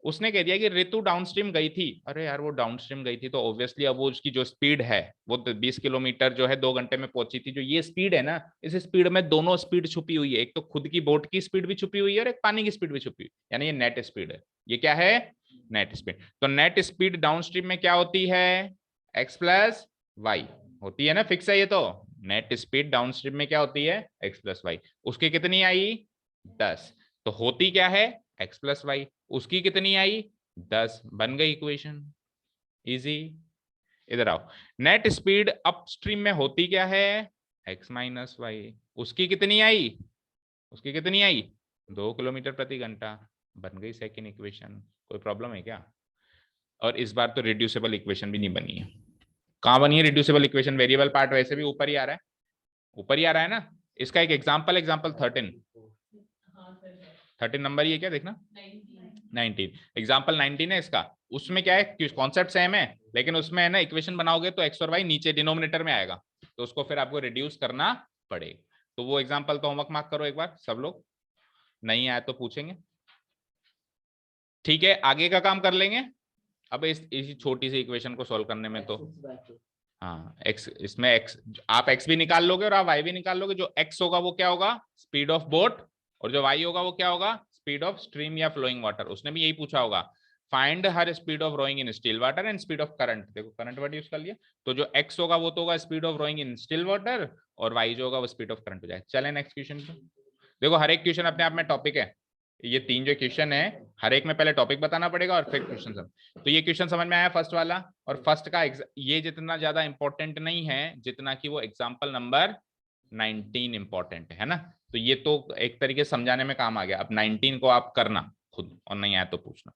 उसने कह दिया कि ऋतु डाउनस्ट्रीम गई थी, अरे यार वो डाउनस्ट्रीम गई थी तो ऑब्वियसली अब वो उसकी जो स्पीड है वो 20 किलोमीटर जो है 2 घंटे में पहुंची थी। जो ये स्पीड है ना, इस स्पीड में दोनों स्पीड छुपी हुई है, एक तो खुद की बोट की स्पीड भी छुपी हुई है और एक पानी की स्पीड भी छुपी हुई है, यानी ये नेट स्पीड है। ये क्या है, नेट स्पीड। तो नेट स्पीड डाउनस्ट्रीम में क्या होती है, एक्स प्लस वाई होती है ना, फिक्स है ये तो। नेट स्पीड डाउनस्ट्रीम में क्या होती है, एक्स प्लस वाई। उसकी कितनी आई, 10, तो होती क्या है, एक्स प्लस वाई। उसकी कितनी आई, 10, बन गई इक्वेशन, इजी। इधर आओ, नेट स्पीड अपस्ट्रीम में होती क्या है, एक्स माइनस वाई। उसकी कितनी आई, उसकी कितनी आई, 2 किलोमीटर प्रति घंटा, बन गई सेकेंड इक्वेशन। कोई प्रॉब्लम है क्या। और इस बार तो रिड्यूसिबल इक्वेशन भी नहीं बनी है। कहां बनी है रिड्यूसिबल इक्वेशन, वेरिएबल पार्ट वैसे भी ऊपर ही आ रहा है, ऊपर ही आ रहा है ना। इसका एक एग्जांपल, एग्जांपल 13 नंबर, ये क्या देखना 19, एग्जाम्पल 19 है इसका। उसमें क्या है, कॉन्सेप्ट सेम है, लेकिन उसमें है ना इक्वेशन बनाओगे तो एक्स और वाई नीचे डिनोमिनेटर में आएगा, तो उसको फिर आपको रिड्यूस करना पड़ेगा। तो वो एग्जाम्पल तो होमवर्क मार्क करो एक बार सब लोग, नहीं आया तो पूछेंगे। ठीक है, आगे का काम कर लेंगे। अब इसी छोटी सी इक्वेशन को सॉल्व करने में तो हाँ एक्स, इसमें एक्स आप एक्स भी निकाल लोगे और आप वाई भी निकाल लोगे। जो एक्स होगा वो क्या होगा, स्पीड ऑफ बोट, और जो वाई होगा वो क्या होगा, स्पीड ऑफ स्ट्रीम या फ्लोइंग वाटर। उसने भी यही पूछा होगा, find her speed of rowing in still water and speed of current. देखो करंट वर्ड यूज कर लिया, तो जो एक्स होगा वो तो होगा speed of rowing in still water, और वाई जो होगा वो स्पीड ऑफ करंट हो जाएगा। चले नेक्स्ट क्वेश्चन पे। देखो हर एक क्वेश्चन अपने आप में टॉपिक है, ये 3 जो क्वेश्चन है हर एक में पहले टॉपिक बताना पड़ेगा और फिर क्वेश्चन सब। तो ये क्वेश्चन समझ में आया फर्स्ट वाला, और फर्स्ट का ये जितना ज्यादा इंपॉर्टेंट नहीं है जितना कि वो एग्जाम्पल नंबर 19 इंपॉर्टेंट है ना। तो ये तो एक तरीके से समझाने में काम आ गया। अब 19 को आप करना खुद, और नहीं आया तो पूछना।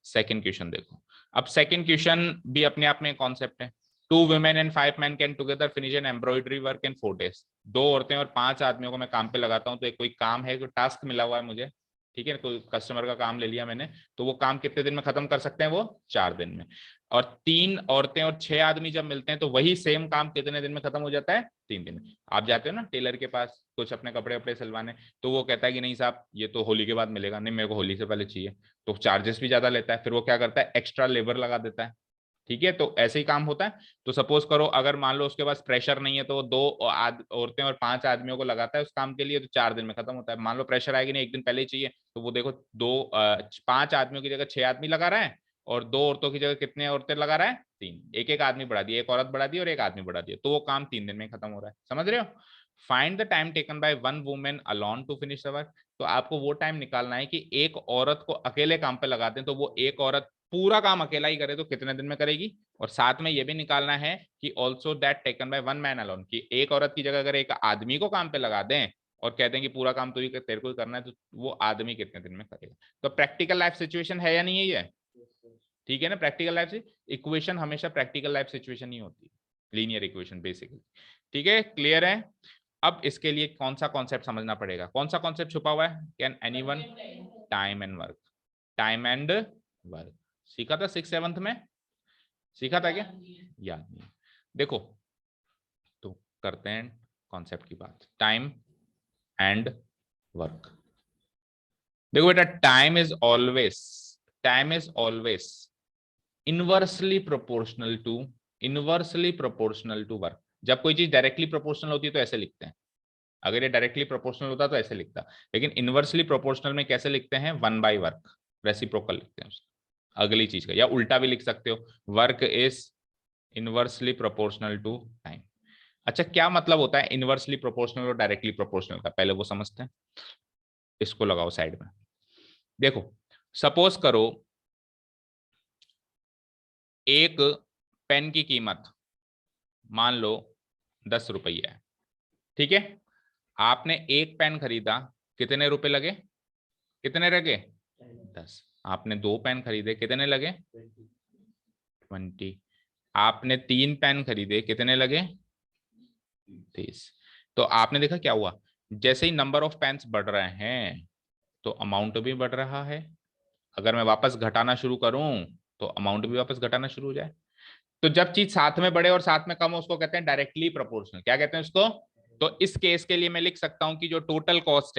सेकेंड क्वेश्चन देखो, अब सेकेंड क्वेश्चन भी अपने आप में कॉन्सेप्ट है। 2 women and 5 men can together finish an embroidery work in 4 days। 2 औरतें और 5 आदमियों को मैं काम पे लगाता हूँ, तो एक कोई काम है, कोई टास्क मिला हुआ है मुझे, ठीक है, कोई कस्टमर का काम ले लिया मैंने, तो वो काम कितने दिन में खत्म कर सकते हैं, वो 4 दिन में। और 3 औरतें और 6 आदमी जब मिलते हैं तो वही सेम काम कितने दिन में खत्म हो जाता है, 3 दिन में। आप जाते हो ना टेलर के पास कुछ अपने कपड़े वपड़े सिलवाने, तो वो कहता है कि नहीं साहब ये तो होली के बाद मिलेगा, नहीं मेरे को होली से पहले चाहिए, तो चार्जेस भी ज्यादा लेता है। फिर वो क्या करता है, एक्स्ट्रा लेबर लगा देता है। ठीक है, तो ऐसे ही काम होता है। तो सपोज करो अगर मान लो उसके पास प्रेशर नहीं है तो 2 औरतें और 5 आदमियों को लगाता है उस काम के लिए, तो 4 दिन में खत्म होता है। मान लो प्रेशर आएगी नहीं, एक दिन पहले ही चाहिए, तो वो देखो 5 आदमियों की जगह 6 आदमी लगा रहा है, और 2 औरतों की जगह कितने औरतें लगा रहा है, 3, एक एक आदमी बढ़ा दिया, एक औरत बढ़ा दी और एक आदमी बढ़ा दिया, तो वो काम 3 दिन में खत्म हो रहा है। समझ रहे हो। Find the time taken by one women alone to finish the work. तो आपको वो टाइम निकालना है कि एक औरत को अकेले काम पे लगा दें तो वो एक औरत पूरा काम अकेला ही करे तो कितने दिन में करेगी, और साथ में ये भी निकालना है कि also that taken by one man alone, कि एक औरत की जगह अगर एक आदमी को काम पे लगा दें और कहते हैं कि पूरा काम तेरे को ही करना है, तो वो आदमी कितने दिन में करेगा। तो प्रैक्टिकल लाइफ सिचुएशन है या नहीं है ये, ठीक है ना। प्रैक्टिकल लाइफ से इक्वेशन हमेशा प्रैक्टिकल लाइफ सिचुएशन ही होती है, लीनियर इक्वेशन बेसिकली, ठीक है, क्लियर है। अब इसके लिए कौन सा कॉन्सेप्ट समझना पड़ेगा, कौन सा कॉन्सेप्ट छुपा हुआ है, can anyone, time and work, time and work सीखा था 6th 7th में, सीखा था क्या, याद नहीं, देखो तो करते हैं कॉन्सेप्ट की बात, टाइम एंड वर्क। देखो बेटा, time is always inversely proportional to work. जब कोई चीज डायरेक्टली प्रोपोर्शनल होती है तो ऐसे लिखते हैं, अगर ये डायरेक्टली प्रोपोर्शनल होता तो ऐसे लिखता, लेकिन इनवर्सली प्रोपोर्शनल में कैसे लिखते हैं, 1/वर्क, रेसिप्रोकल लिखते हैं उसका, अगली चीज का, या उल्टा भी लिख सकते हो, work is inversely proportional to time. अच्छा, क्या मतलब होता है इनवर्सली प्रोपोर्शनल और डायरेक्टली प्रोपोर्शनल का, पहले वो समझते हैं, इसको लगाओ साइड में। देखो सपोज करो एक पेन की कीमत मान लो 10 रुपये है, ठीक है, आपने एक पेन खरीदा, कितने रुपए लगे, कितने लगे 10, आपने 2 पेन खरीदे, कितने लगे 20, आपने 3 पेन खरीदे, कितने लगे 30। तो आपने देखा क्या हुआ, जैसे ही नंबर ऑफ पेन्स बढ़ रहे हैं तो अमाउंट भी बढ़ रहा है, अगर मैं वापस घटाना शुरू करूं तो अमाउंट भी वापस घटाना शुरू हो जाए। तो जब चीज साथ में बढ़े और साथ में कम हो उसको कहते हैं डायरेक्टली प्रोपोर्शनल, क्या कहते हैं उसको। तो इस केस के लिए मैं लिख सकता हूं कि जो टोटल कॉस्ट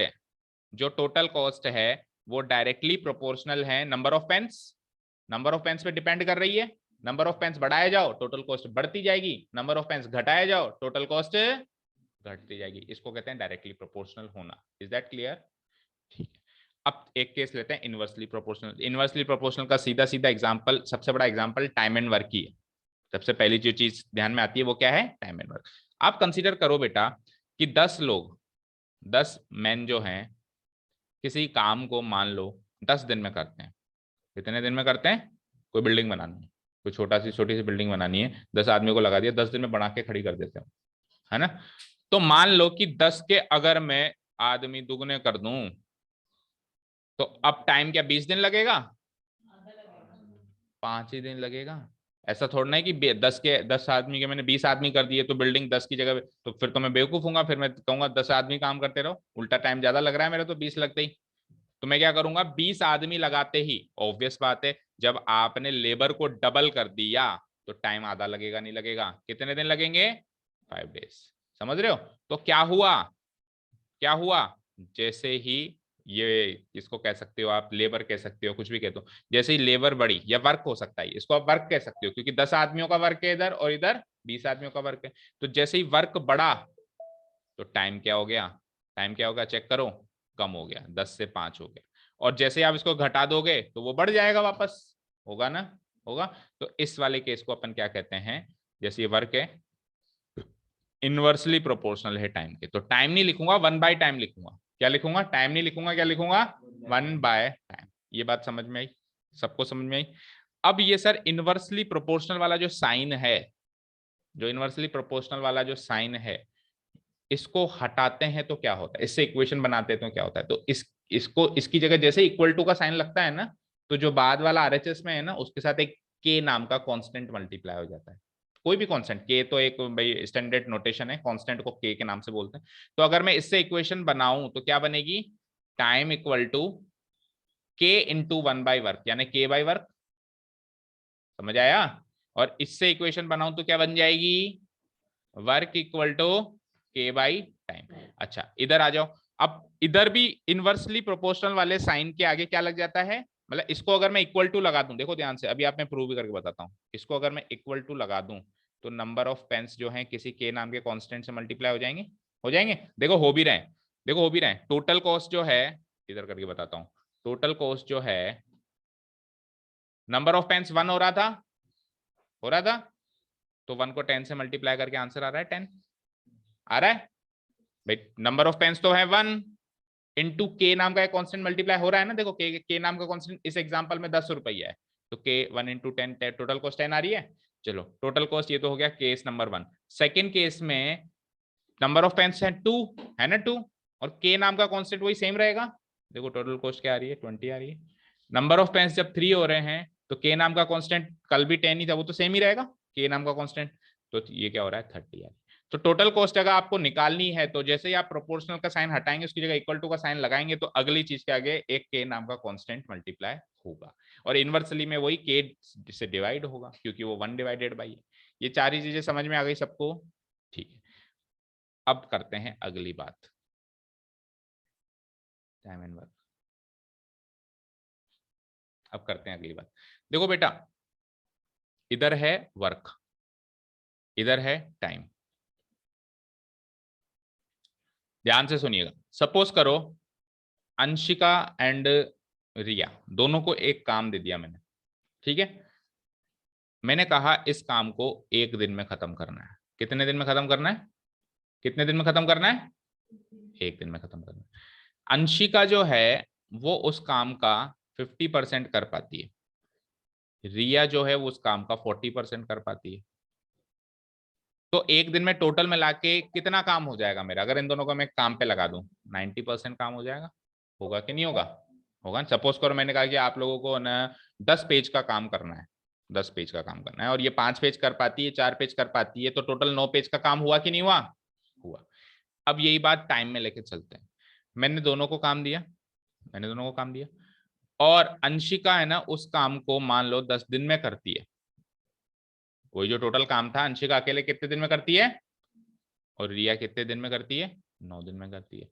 है वो डायरेक्टली प्रोपोर्शनल है नंबर ऑफ पेन्स पे डिपेंड कर रही है, नंबर ऑफ पेन्स बढ़ाए जाओ टोटल कॉस्ट बढ़ती जाएगी, नंबर ऑफ पेन्स घटाए जाओ टोटल कॉस्ट घटती जाएगी, इसको कहते हैं डायरेक्टली प्रोपोर्शनल होना। इज दैट क्लियर, ठीक है। अब एक केस लेते हैं इनवर्सली प्रोपोर्शनल का सीधा सीधा एग्जांपल, सबसे बड़ा एग्जांपल टाइम एंड वर्क की है। सबसे पहली जो चीज ध्यान में आती है वो क्या है, टाइम एंड वर्क। आप कंसीडर करो बेटा कि 10 मैन जो हैं किसी काम को मान लो 10 दिन में करते हैं, कितने दिन में करते हैं, कोई बिल्डिंग बनानी है, कोई छोटी सी बिल्डिंग बनानी है, 10 आदमियों को लगा दिया, 10 दिन में बना के खड़ी कर देते हैं, है ना। तो मान लो कि 10 के अगर मैं आदमी दुगने कर दूं तो अब टाइम क्या 20 दिन लगेगा, 5 ही दिन लगेगा। ऐसा थोड़ा ना है कि 10 आदमी के मैंने 20 आदमी कर दिए तो बिल्डिंग 10 की जगह, तो फिर तो मैं बेवकूफ हूंगा, फिर मैं कहूंगा 10 आदमी काम करते रहो, उल्टा टाइम ज्यादा लग रहा है मेरा तो 20 लगते ही। तो मैं क्या करूंगा, 20 आदमी लगाते ही, ऑब्वियस बात है जब आपने लेबर को डबल कर दिया तो टाइम आधा लगेगा, नहीं लगेगा, कितने दिन लगेंगे 5 डेज, समझ रहे हो। तो क्या हुआ, जैसे ही ये इसको कह सकते हो आप लेबर कह सकते हो कुछ भी कह दो, जैसे ही लेबर बढ़ी या वर्क हो सकता है, इसको आप वर्क कह सकते हो क्योंकि 10 आदमियों का वर्क है इधर और इधर 20 आदमियों का वर्क है। तो जैसे ही वर्क बढ़ा तो टाइम क्या हो गया, चेक करो, कम हो गया, 10 से 5 हो गया, और जैसे आप इसको घटा दोगे तो वो बढ़ जाएगा वापस, होगा ना, होगा। तो इस वाले केस को अपन क्या कहते हैं, जैसे ये वर्क है इनवर्सली प्रोपोर्शनल है टाइम के, तो टाइम नहीं लिखूंगा 1/टाइम लिखूंगा, क्या लिखूंगा, टाइम नहीं लिखूंगा, क्या लिखूंगा 1/टाइम। ये बात समझ में आई, सबको समझ में आई। अब ये सर इनवर्सली प्रोपोर्शनल वाला जो साइन है, इसको हटाते हैं तो क्या होता है, इससे इक्वेशन बनाते हैं तो क्या होता है, तो इसको इसकी जगह जैसे इक्वल टू का साइन लगता है ना, तो जो बाद वाला आरएचएस में है ना उसके साथ एक के नाम का कांस्टेंट मल्टीप्लाई हो जाता है, कोई भी कांस्टेंट, के तो एक भाई स्टैंडर्ड नोटेशन है, कांस्टेंट को के नाम से बोलते हैं। तो अगर मैं इससे इक्वेशन बनाऊं तो क्या बनेगी, टाइम इक्वल टू के इंटू 1/वर्क, यानी के/वर्क, समझ आया। और इससे इक्वेशन बनाऊं तो क्या बन जाएगी, वर्क इक्वल टू के/टाइम। अच्छा इधर आ जाओ, अब इधर भी इनवर्सली प्रोपोर्शनल वाले साइन के आगे क्या लग जाता है, मतलब इसको अगर मैं इक्वल टू लगा दूं, देखो ध्यान से, अभी आप मैं प्रूव भी करके बताता हूं, इसको अगर मैं इक्वल टू लगा दूं तो नंबर ऑफ पेन्स जो है किसी के नाम के कांस्टेंट से मल्टीप्लाई हो जाएंगे, देखो हो भी रहे हैं, टोटल कॉस्ट जो है, इधर करके बताता हूं, टोटल कॉस्ट जो है, नंबर ऑफ पेन्स 1 हो रहा था, तो 1 को 10 से मल्टीप्लाई करके आंसर आ रहा है 10, आ रहा है, भाई नंबर ऑफ पेन्स तो है 1 इंटू के नाम का एक कांस्टेंट मल्टीप्लाई हो रहा है ना, देखो के नाम का कांस्टेंट इस एग्जांपल में 10 रुपया है, तो के 1 इंटू 10, टोटल कॉस्ट 10 आ रही है। चलो टोटल कॉस्ट ये तो हो गया केस नंबर 1। सेकेंड केस में नंबर ऑफ पेन्स है 2, है ना 2, और के नाम का कांस्टेंट वही सेम रहेगा। देखो टोटल कॉस्ट क्या आ रही है, 20 आ रही है। नंबर ऑफ पेन्स जब 3 हो रहे हैं तो के नाम का कांस्टेंट कल भी 10 ही था, वो तो सेम ही रहेगा के नाम का कांस्टेंट, तो ये क्या हो रहा है 30 आ रही है। तो टोटल कॉस्ट अगर आपको निकालनी है तो जैसे ही आप प्रोपोर्शनल का साइन हटाएंगे उसकी जगह इक्वल टू का साइन लगाएंगे तो अगली चीज के आगे एक के नाम का कांस्टेंट मल्टीप्लाई होगा, और इनवर्सली में वही के से डिवाइड होगा क्योंकि वो 1 डिवाइडेड बाई है। ये चार ही चीजें समझ में आ गई सबको, ठीक है। अब करते हैं अगली बात, टाइम एंड वर्क। अब करते हैं अगली बात। देखो बेटा, इधर है वर्क, इधर है टाइम। ध्यान से सुनिएगा। सपोज करो अंशिका एंड रिया दोनों को एक काम दे दिया मैंने, ठीक है। मैंने कहा इस काम को एक दिन में खत्म करना है। कितने दिन में खत्म करना है, कितने दिन में खत्म करना है, एक दिन में खत्म करना है। अंशिका जो है वो उस काम का 50% कर पाती है, रिया जो है वो उस काम का 40% कर पाती है। तो एक दिन में टोटल मिला के कितना काम हो जाएगा मेरा, अगर इन दोनों को मैं काम पे लगा दूं 90% काम हो जाएगा। होगा कि नहीं होगा, होगा। सपोज करो मैंने कहा कि आप लोगों को ना 10 पेज का काम करना है, 10 पेज का काम करना है, और ये 5 पेज कर पाती है, 4 पेज कर पाती है, तो टोटल 9 पेज का काम हुआ कि नहीं हुआ, हुआ। अब यही बात टाइम में लेके चलते हैं। मैंने दोनों को काम दिया, मैंने दोनों को काम दिया, और अंशिका है ना उस काम को मान लो 10 दिन में करती है। वही जो टोटल काम था अंशिका अकेले कितने दिन में करती है, और रिया कितने दिन में करती है, 9 दिन में करती है।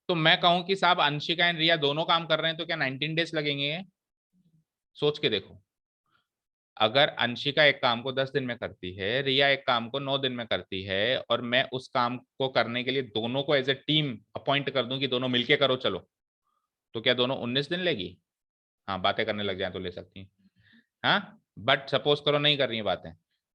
तो मैं कहूं कि साहब अंशिका एंड रिया दोनों काम कर रहे हैं तो क्या 19 डेज लगेंगे, सोच के देखो। अगर अंशिका एक काम को 10 दिन में करती है, रिया एक काम को 9 दिन में करती है, और मैं उस काम को करने के लिए दोनों को एज ए टीम अपॉइंट कर दूं कि दोनों मिलके करो चलो, तो क्या दोनों 19 दिन लेगी, हाँ बातें करने लग जाए तो ले सकती हैं, हाँ। बट सपोज करो नहीं कर रही है बातें,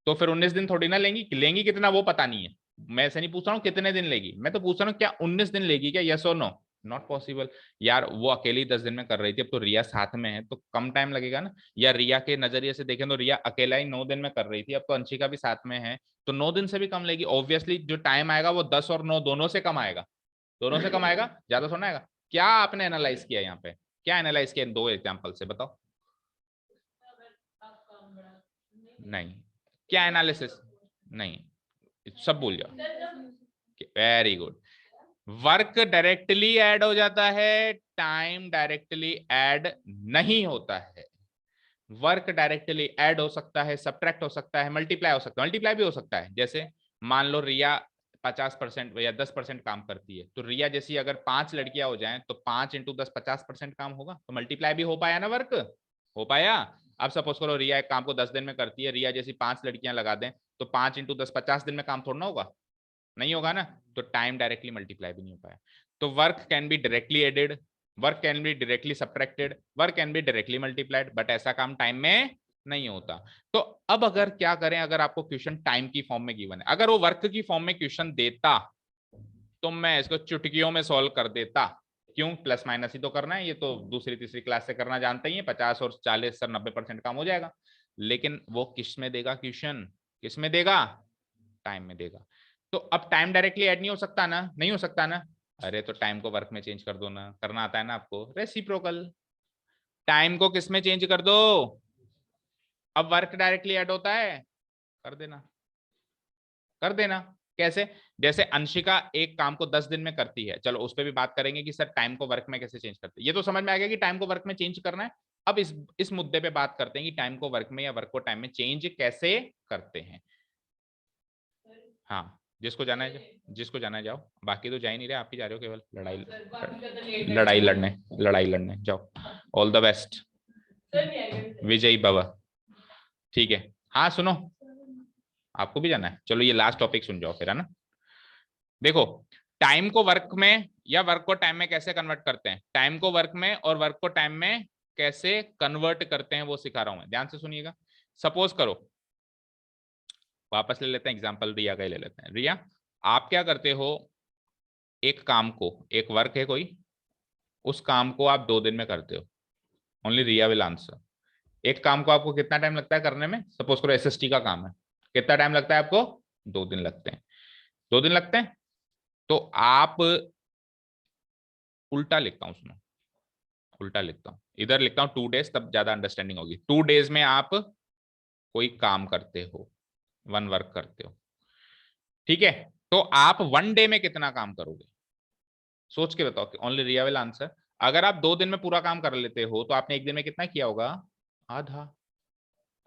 तो फिर 19 दिन थोड़ी ना लेंगी, लेंगी कितना वो पता नहीं है। मैं ऐसे नहीं पूछ रहा हूँ कितने दिन लेगी, मैं तो पूछ रहा हूँ क्या 19 दिन लेगी क्या, यस और नो। नॉट पॉसिबल यार, वो अकेली 10 दिन में कर रही थी, अब तो रिया साथ में है तो कम टाइम लगेगा ना। या रिया के नजरिए से देखें तो रिया अकेला ही 9 दिन में कर रही थी, अब तो अंशिका भी साथ में है, तो 9 दिन से भी कम लेगी। ऑब्वियसली जो टाइम आएगा वो 10 और 9 दोनों से कम आएगा, दोनों से कम आएगा, ज्यादा थोड़ा आएगा। क्या आपने एनालाइज किया यहाँ पे, क्या एनालाइज किया इन दो एग्जाम्पल से बताओ। नहीं, क्या एनालिसिस, नहीं, सब भूल जाओ। Very good. Work directly add हो जाता है, टाइम डायरेक्टली ऐड नहीं होता है। वर्क डायरेक्टली ऐड हो सकता है, सब्ट्रैक्ट हो सकता है, मल्टीप्लाई हो सकता है, मल्टीप्लाई भी हो सकता है। जैसे मान लो रिया 50% या 10% काम करती है, तो रिया जैसी अगर 5 लड़कियां हो जाएं तो 5 इंटू 10 50% काम होगा, तो मल्टीप्लाई भी हो पाया ना, वर्क हो पाया। अब सपोज करो रिया एक काम को 10 दिन में करती है, रिया जैसी 5 लड़कियां लगा दें तो 5 इंटू 10 50 दिन में काम थोड़ा ना होगा, नहीं होगा ना, तो टाइम डायरेक्टली मल्टीप्लाई भी नहीं हो पाया। तो work can be directly added, work can be directly subtracted, work can be directly multiplied, but ऐसा काम टाइम में नहीं होता। तो अब अगर क्या करें, अगर आपको क्वेश्चन टाइम की फॉर्म में गिवन है, अगर वो वर्क की फॉर्म में क्वेश्चन देता तो मैं इसको चुटकियों में सॉल्व कर देता। क्यों, प्लस माइनस ही तो करना है, ये तो दूसरी तीसरी क्लास से करना जानते ही है, 50 और 40 सर 90% काम हो जाएगा। लेकिन वो किस में देगा क्वेश्चन, किस में देगा, टाइम में देगा। तो अब टाइम डायरेक्टली ऐड नहीं हो सकता ना, नहीं हो सकता ना, अरे तो टाइम को वर्क में चेंज कर दो ना, करना आता है ना आपको, रेसिप्रोकल। टाइम को किस में चेंज कर दो, अब वर्क डायरेक्टली ऐड होता है, कर देना, कर देना। कैसे, जैसे अंशिका एक काम को 10 दिन में करती है, चलो उस पर भी बात करेंगे कि सर टाइम को वर्क में कैसे चेंज करते हैं, ये तो समझ में आ गया कि टाइम को वर्क में चेंज करना है। अब इस मुद्दे पे बात करते हैं कि टाइम को वर्क में या वर्क को टाइम में चेंज कैसे करते हैं। हाँ, जिसको जाना है, जिसको जाना है जाओ, बाकी तो जा ही नहीं रहे, आप ही जा रहे हो केवल लड़ाई लड़ने, लड़ाई लड़ने जाओ। ऑल द बेस्ट, विजयी भव। ठीक है, हाँ सुनो, आपको भी जाना है, चलो ये लास्ट टॉपिक सुन जाओ फिर, है ना। देखो, टाइम को वर्क में या वर्क को टाइम में कैसे कन्वर्ट करते हैं, टाइम को वर्क में और वर्क को टाइम में कैसे कन्वर्ट करते हैं वो सिखा रहा हूं मैं, ध्यान से सुनिएगा। सपोज करो, वापस ले लेते हैं एग्जांपल रिया का ही ले लेते हैं। रिया, आप क्या करते हो, एक काम को, एक वर्क है कोई, उस काम को आप 2 दिन में करते हो, ओनली रिया विल आंसर। एक काम को आपको कितना टाइम लगता है करने में? सपोज करो एसएसटी का काम है, कितना टाइम लगता है आपको? 2 दिन लगते हैं। 2 दिन लगते हैं। तो आप, उल्टा लिखता हूं, सुनो, उल्टा लिखता हूं, इधर लिखता हूं 2 days, तब ज्यादा अंडरस्टैंडिंग होगी। 2 days में आप कोई काम करते हो, 1 वर्क करते हो, ठीक है? तो आप 1 day में कितना काम करोगे? सोच के बताओ कि ओनली रिया विल आंसर। अगर आप 2 दिन में पूरा काम कर लेते हो तो आपने 1 दिन में कितना किया होगा? आधा।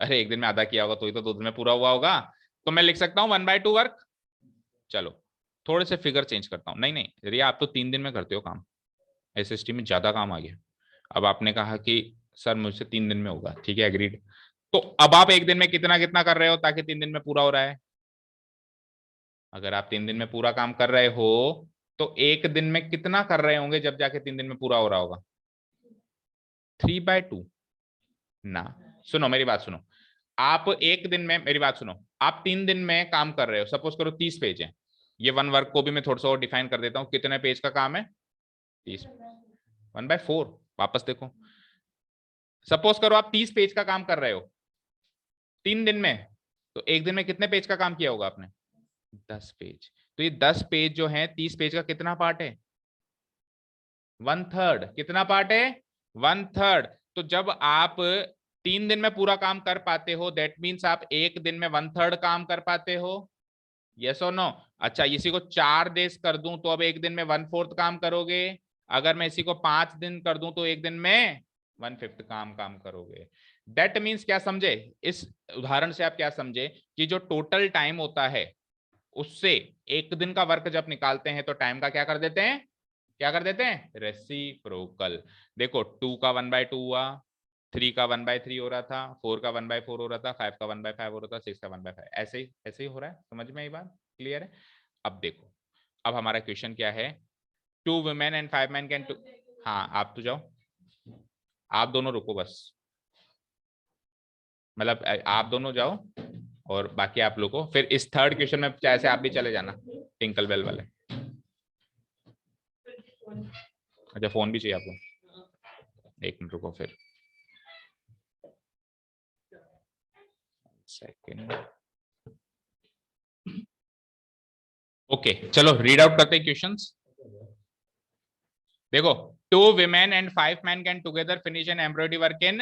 अरे 1 दिन में आधा किया होगा तो ही तो 2 दिन में पूरा हुआ होगा। तो मैं लिख सकता हूं 1/2 वर्क। चलो थोड़े से फिगर चेंज करता हूं। नहीं नहीं रिया, आप तो 3 दिन में करते हो काम, एसएसटी में ज्यादा काम आ गया। अब आपने कहा कि सर मुझसे 3 दिन में होगा, ठीक है, एग्रीड। तो अब आप 1 दिन में कितना कितना कर रहे हो ताकि 3 दिन में पूरा हो रहा है? अगर आप 3 दिन में पूरा काम कर रहे हो तो 1 दिन में कितना कर रहे होंगे जब जाके 3 दिन में पूरा हो रहा होगा? 3/2 ना। सुनो मेरी बात सुनो, आप 1 दिन में, मेरी बात सुनो, आप 3 दिन में काम कर रहे हो, सपोज करो 30 पेज है। ये 1 वर्क को भी मैं थोड़ा सा और डिफाइन कर देता हूँ, कितने पेज का काम है? 30, 1/4। वापस देखो, सपोज करो आप 30 पेज का काम कर रहे हो 3 दिन में, तो 1 दिन में कितने पेज का काम किया होगा आपने? 10 पेज। तो ये 10 पेज जो है 30 पेज का कितना पार्ट है? 1/3। कितना पार्ट है? 1/3। तो जब आप 3 दिन में पूरा काम कर पाते हो, दैट मीन्स आप 1 दिन में 1/3 काम कर पाते हो। यस और नो? अच्छा, इसी को 4 days कर दूं तो अब 1 दिन में 1/4 काम करोगे। अगर मैं इसी को 5 दिन कर दूं तो 1 दिन में 1/5 काम करोगे। दैट मीन्स क्या समझे? इस उदाहरण से आप क्या समझे कि जो टोटल टाइम होता है उससे 1 दिन का वर्क जब निकालते हैं तो टाइम का क्या कर देते हैं? क्या कर देते हैं? रेसिप्रोकल। देखो 2 का 1/2 हुआ, 3 का 1/3 हो रहा था, 4 का 1/4 हो रहा था, 5 का 1/5 हो रहा था, 6 का 1/5, ऐसे ही हो रहा है। समझ में ये बात क्लियर है? अब देखो, अब हमारा क्वेश्चन क्या है? 2 women and 5 men can do। हाँ आप तो जाओ, आप दोनों रुको बस, मतलब आप दोनों जाओ और बाकी आप लोगों को, फिर इस थर्ड क्वेश्चन में चाहे से आप भी चले जाना, टिंकल बेल वाले। अच्छा फोन भी चाहिए आपको? 1 मिनट रुको फिर, सेकेंड। ओके चलो रीड आउट करते हैं क्वेश्चंस। देखो 2 women and 5 men can together finish an embroidery work in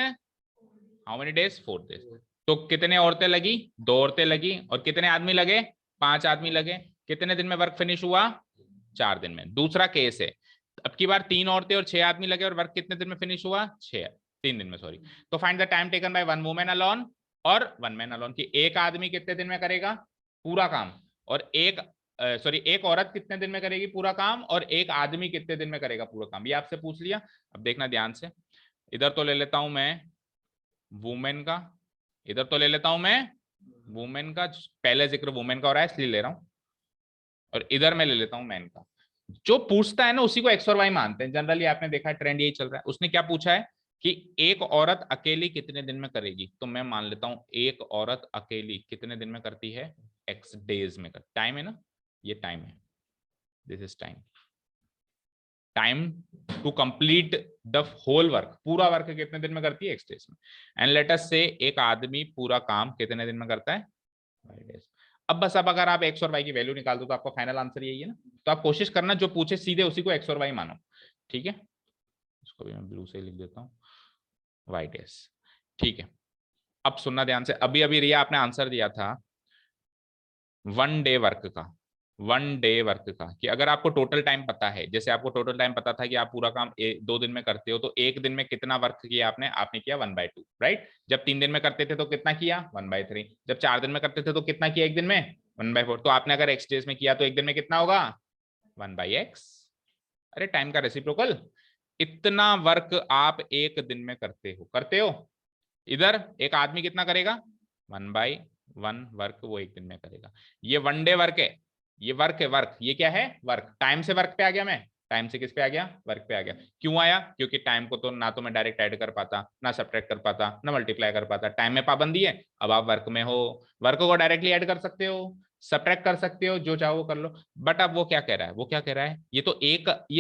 how many days? 4 days। तो कितने औरतें लगी? 2 औरतें लगी। और कितने आदमी लगे? 5 आदमी लगे। कितने दिन में वर्क फिनिश हुआ? 4 दिन में। दूसरा केस है, अब की बार 3 औरतें और 6 आदमी लगे और वर्क कितने दिन में फिनिश हुआ? 3 दिन में, सॉरी। तो find the time taken bye 1 woman alone और 1 मैन अलोन, कि एक आदमी कितने दिन में करेगा पूरा काम, और एक औरत कितने दिन में करेगी पूरा काम, और एक आदमी कितने दिन में करेगा पूरा काम। ये आपसे पूछ लिया। अब देखना ध्यान से, इधर तो ले लेता हूं मैं वुमेन का, इधर तो ले लेता हूं मैं वुमेन का, पहले जिक्र वुमेन का हो रहा है इसलिए ले रहा हूं, और इधर मैं ले लेता हूं मैन का। जो पूछता है ना उसी को एक्स और वाई मानते हैं जनरली, आपने देखा है ट्रेंड यही चल रहा है। उसने क्या पूछा है कि एक औरत अकेली कितने दिन में करेगी, तो मैं मान लेता हूं एक औरत अकेली कितने दिन में करती है? x डेज में। टाइम है ना, ये टाइम है, this is time, time to complete the whole work, पूरा वर्क कितने दिन में करती है? x डेज में। एंड लेट अस से एक आदमी पूरा काम कितने दिन में करता है? 5 डेज। अब बस, अब अगर आप एक्स और वाई की वैल्यू निकाल दो तो आपका फाइनल आंसर यही है ना। तो आप कोशिश करना जो पूछे सीधे उसी को एक्स और वाई मानो, ठीक है? इसको भी मैं ब्लू से लिख देता हूँ, वाई डेज, ठीक है। अब सुनना ध्यान से, अभी अभी रिया आपने आंसर दिया था 1 डे वर्क का, 1 डे वर्क का, कि अगर आपको टोटल टाइम पता है, जैसे आपको टोटल टाइम पता था कि आप पूरा काम 2 दिन में करते हो, तो 1 दिन में कितना वर्क किया आपने? आपने किया 1/2, राइट? जब 3 दिन में करते थे तो कितना किया? 1/3। जब 4 दिन में करते थे तो कितना किया 1 दिन में? 1/4। तो आपने अगर x डेज में किया तो 1 दिन में कितना होगा? 1/x। अरे टाइम का रेसिप्रोकल, इतना वर्क आप 1 दिन में करते हो। इधर एक आदमी कितना करेगा? 1/1 वर्क वो 1 दिन में करेगा। ये 1 डे वर्क है, ये वर्क है, वर्क, ये क्या है? वर्क। टाइम से वर्क पे आ गया मैं, टाइम से किस पे आ गया? वर्क पे आ गया। क्यों आया? क्योंकि टाइम को तो ना तो मैं डायरेक्ट ऐड कर पाता, ना सब्ट्रैक्ट कर पाता, ना मल्टीप्लाई कर पाता, टाइम में पाबंदी है। अब आप वर्क में हो, वर्क को डायरेक्टली ऐड कर सकते हो, सब्ट्रैक्ट कर सकते हो, जो चाहो वो कर लो। बट अब वो क्या कह रहा है, वो क्या कह रहा है, ये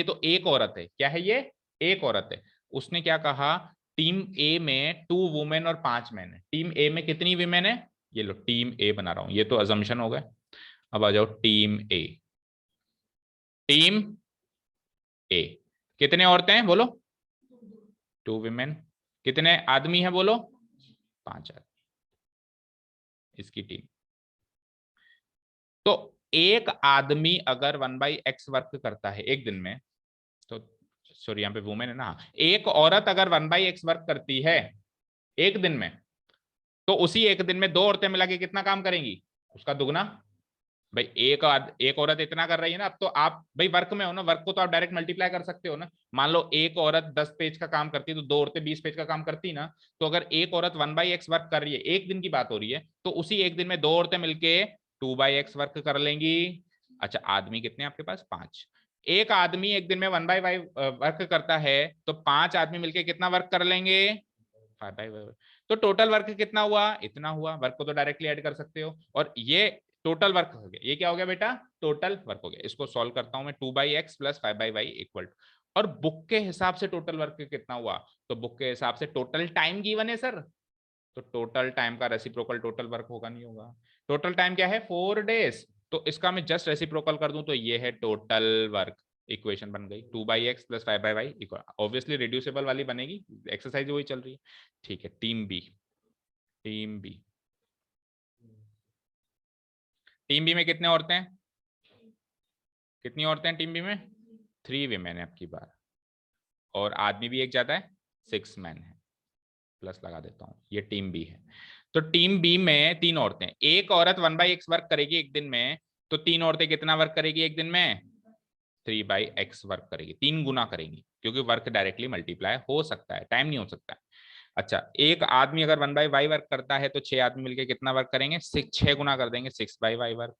तो एक औरत है। क्या है ये? एक औरत है। उसने क्या कहा, टीम ए में 2 वुमेन और 5 मैन है। टीम ए में कितनी विमेन है? ये लो टीम ए बना रहा हूं, ये तो अजम्पशन हो गए। अब आ जाओ टीम ए। टीम ए कितने औरतें हैं बोलो? 2 विमेन। कितने आदमी हैं बोलो? 5 आदमी। इसकी टीम। तो एक आदमी अगर 1/x वर्क करता है एक दिन में, तो सॉरी यहाँ पे वुमेन है ना, एक औरत अगर 1/x वर्क करती है एक दिन में, तो उसी एक दिन में 2 औरतें मिला के कितना काम करेंगी? उसका दुगना। भाई एक औरत इतना कर रही है ना, अब तो आप भाई वर्क में हो ना, वर्क को तो आप डायरेक्ट मल्टीप्लाई कर सकते हो ना। मान लो एक औरत 10 पेज का काम करती है, तो 2 औरतें 20 पेज का काम करती ना। तो अगर एक औरत 1/x वर्क कर रही है, एक दिन की बात हो रही है, तो उसी एक दिन में 2 औरतें मिलके 2/x वर्क कर लेंगी। अच्छा, आदमी कितने आपके पास? 5। एक आदमी एक दिन में 1/y वर्क करता है, तो 5 आदमी मिलके कितना वर्क कर लेंगे? 5/y। तो टोटल वर्क कितना हुआ? इतना हुआ। वर्क को तो डायरेक्टली ऐड कर सकते हो। और ये टोटल वर्क हो गया। ये क्या हो गया बेटा? टोटल वर्क हो गया। इसको सॉल्व करता हूं मैं, 2/x प्लस 5/y इक्वल। और बुक के हिसाब से टोटल वर्क कितना हुआ? तो बुक के हिसाब से टोटल टाइम गिवन है सर, तो टोटल टाइम का रेसिप्रोकल टोटल वर्क होगा? नहीं होगा। टोटल टाइम क्या है? 4 डेज। तो इसका मैं जस्ट रेसिप्रोकल कर दूं तो ये है टोटल वर्क। इक्वेशन बन गई 2/x plus 5/y equal, obviously reducible वाली बनेगी, एक्सरसाइज वही चल रही है। ठीक है, team B. Team B. Team B में कितने औरतें हैं? कितनी औरतें हैं टीम बी में? 3 विमेन है आपकी बार, और आदमी भी एक ज्यादा है, 6 मैन है। प्लस लगा देता हूं, ये टीम बी है। तो टीम बी में 3 औरतें। एक औरत 1/x वर्क करेगी एक दिन में, तो 3 औरतें कितना वर्क करेगी एक दिन में? 3/x वर्क करेगी, 3 गुना करेंगी, क्योंकि वर्क डायरेक्टली मल्टीप्लाई हो सकता है, टाइम नहीं हो सकता है। अच्छा, एक आदमी अगर 1/y वर्क करता है, तो 6 आदमी मिलकर कितना वर्क करेंगे? 6 गुना कर देंगे, 6/y वर्क।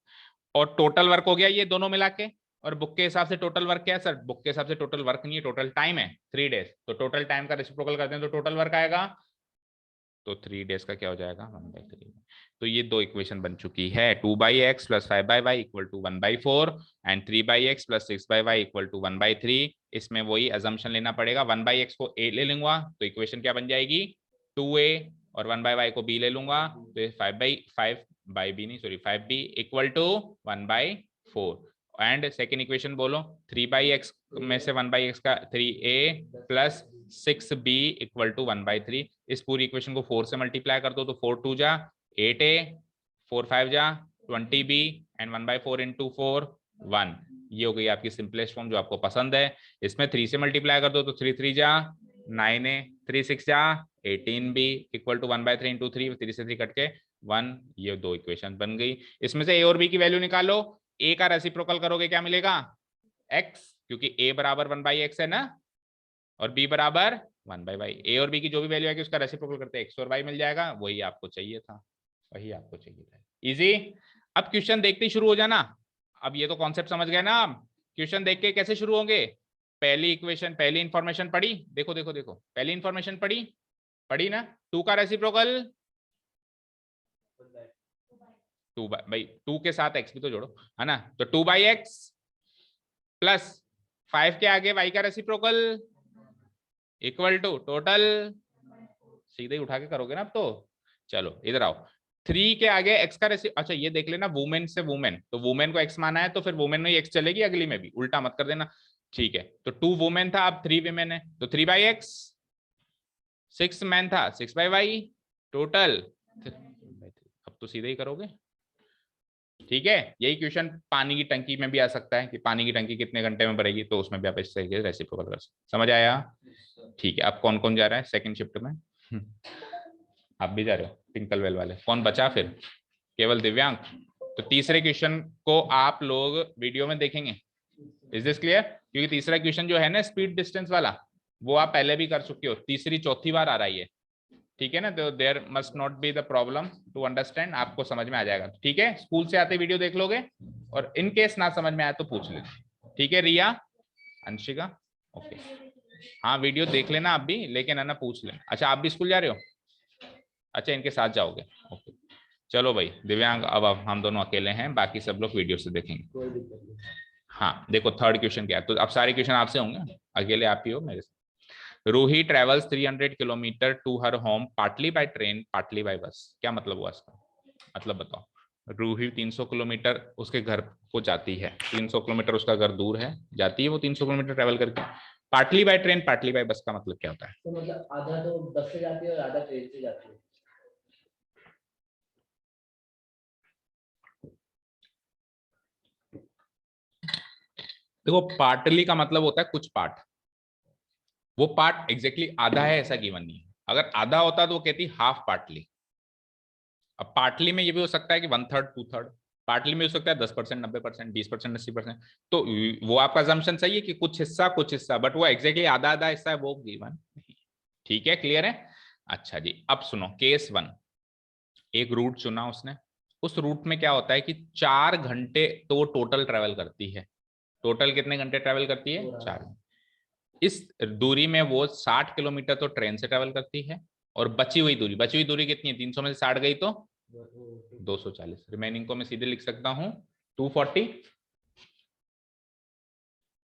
और टोटल वर्क हो गया ये दोनों मिला के। और बुक के हिसाब से टोटल वर्क क्या है सर? बुक के हिसाब से टोटल वर्क नहीं है, टोटल टाइम है 3 डेज। तो टोटल टाइम का रेसिप्रोकल करते हैं तो टोटल वर्क आएगा, तो 3 डेज का क्या हो जाएगा? 1/3। तो ये 2 इक्वेशन बन चुकी है, 2/x plus 5/y equal to 1/4 and 3/x plus 6/y equal to 1/3। इसमें वही अजम्पशन लेना पड़ेगा, 1/x को a ले लूंगा तो इक्वेशन क्या बन जाएगी? 2a, और 1/y को b ले लूंगा तो 5/b नहीं sorry 5b equal to 1/4। And second equation बोलो, 3/x में से 1/x का 3a plus 6b equal to 1/3। इस पूरी इक्वेशन को 4 से मल्टीप्लाई कर दो, तो 4 2 जा 8a, 4 5 जा 20b एंड 1/4 इंटू 4 1। ये हो गई आपकी सिंपलेस्ट फॉर्म जो आपको पसंद है। इसमें 3 से मल्टीप्लाई कर दो तो 3 3 जा 9a, 3 6 जा 18b इक्वल टू 1/3 इंटू 3, 3 से 3 कट के 1। ये 2 इक्वेशन बन गई। इसमें से a और b की वैल्यू निकालो। a का रेसिप्रोकल करोगे क्या मिलेगा? x, क्योंकि a बराबर 1/x है ना, और b बराबर 1/y। a और b की जो भी वैल्यू आएगी उसका रेसिप्रोकल करते हैं x और y मिल जाएगा। वही आपको चाहिए था, वही आपको चाहिए था। इजी। अब क्वेश्चन देखते ही शुरू हो जाना। अब ये तो कॉन्सेप्ट समझ गए ना आप? क्वेश्चन देख के कैसे शुरू होंगे? पहली इक्वेशन, पहली इंफॉर्मेशन पढ़ी, देखो देखो देखो, पहली इंफॉर्मेशन पढ़ी, पढ़ी ना। 2 का रेसिप्रोकल 2 भाई 2 के साथ x भी तो जोड़ो, है ना। तो 2/x प्लस 5 के आगे y का रेसिप्रोकल इक्वल टू टोटल, सीधे ही उठा के करोगे ना अब तो। चलो इधर आओ, 3 के आगे x का रेसिप्रोकल। अच्छा ये देख लेना, वुमेन से वुमेन, तो वुमेन को x माना है तो फिर वुमेन में ही x चलेगी, अगली में भी, उल्टा मत कर देना। ठीक है, तो 2 वुमेन था, अब 3 विमेन है, तो 3/x, 6 मैन था 6/y टोटल। अब तो सीधे ही करोगे। ठीक है, यही क्वेश्चन पानी की टंकी में भी आ सकता है कि पानी की टंकी कितने घंटे में भरेगी, तो उसमें भी आप इस तरीके से रेसिप्रोकल कर सकते। समझ आया? ठीक है, अब कौन कौन जा रहा है सेकंड शिफ्ट में? आप भी जा रहे हो? टिंकल वेल वाले कौन बचा फिर? केवल दिव्यांग। तो तीसरे क्वेश्चन को आप लोग वीडियो में देखेंगे। Is this clear? क्योंकि तीसरा क्वेश्चन जो है ना स्पीड डिस्टेंस वाला, वो आप पहले भी कर चुके हो, तीसरी चौथी बार आ रहा है ये। ठीक है ना, तो there must not be the problem to understand, आपको समझ में आ जाएगा। ठीक है, स्कूल से आते वीडियो देख लोगे, और इन केस ना समझ में आया तो पूछ लेना। ठीक है रिया, अंशिका, ओके। हाँ वीडियो देख लेना आप भी, लेकिन है ना पूछ लेना। अच्छा आप भी स्कूल जा रहे हो? अच्छा इनके साथ जाओगे, ओके। चलो भाई दिव्यांग, अब हम दोनों अकेले हैं, बाकी सब लोग वीडियो से देखेंगे। कोई दिक्कत नहीं। हाँ देखो थर्ड क्वेश्चन क्या है, तो अब सारे क्वेश्चन आपसे होंगे, अकेले आप ही हो मेरे से। Roohi travels 300 kilometre to her home partly by train partly by bus. क्या मतलब हुआ इसका, मतलब बताओ। रूही 300 किलोमीटर उसके घर को जाती है, 300 किलोमीटर उसका घर दूर है, जाती है वो 300 किलोमीटर ट्रेवल करके। Partly by train partly by बस का मतलब क्या होता है? तो मतलब आधा तो बस से जाती है और आधा ट्रेन से जाती है। देखो पार्टली का मतलब होता है कुछ पार्ट, वो पार्ट एग्जैक्टली आधा है ऐसा गिवन नहीं है। अगर आधा होता तो वो कहती हाफ पार्टली। अब पार्टली में ये भी हो सकता है कि 1/3 2/3, पार्टली में हो सकता है 10%, 90%, 20%, 80%। तो वो आपका assumption सही है कि कुछ हिस्सा, बट वो एग्जैक्टली आधा आधा हिस्सा है वो गिवन नहीं। ठीक है, क्लियर है? अच्छा जी, अब सुनो केस 1। एक रूट चुना उसने, उस रूट में क्या होता है कि 4 घंटे तो टोटल ट्रेवल करती है। टोटल कितने घंटे ट्रेवल करती है? 4। इस दूरी में वो 60 किलोमीटर तो ट्रेन से ट्रेवल करती है, और बची हुई दूरी कितनी है? 300 में से 60 गई तो 240। रिमेनिंग को मैं सीधे लिख सकता हूं 240।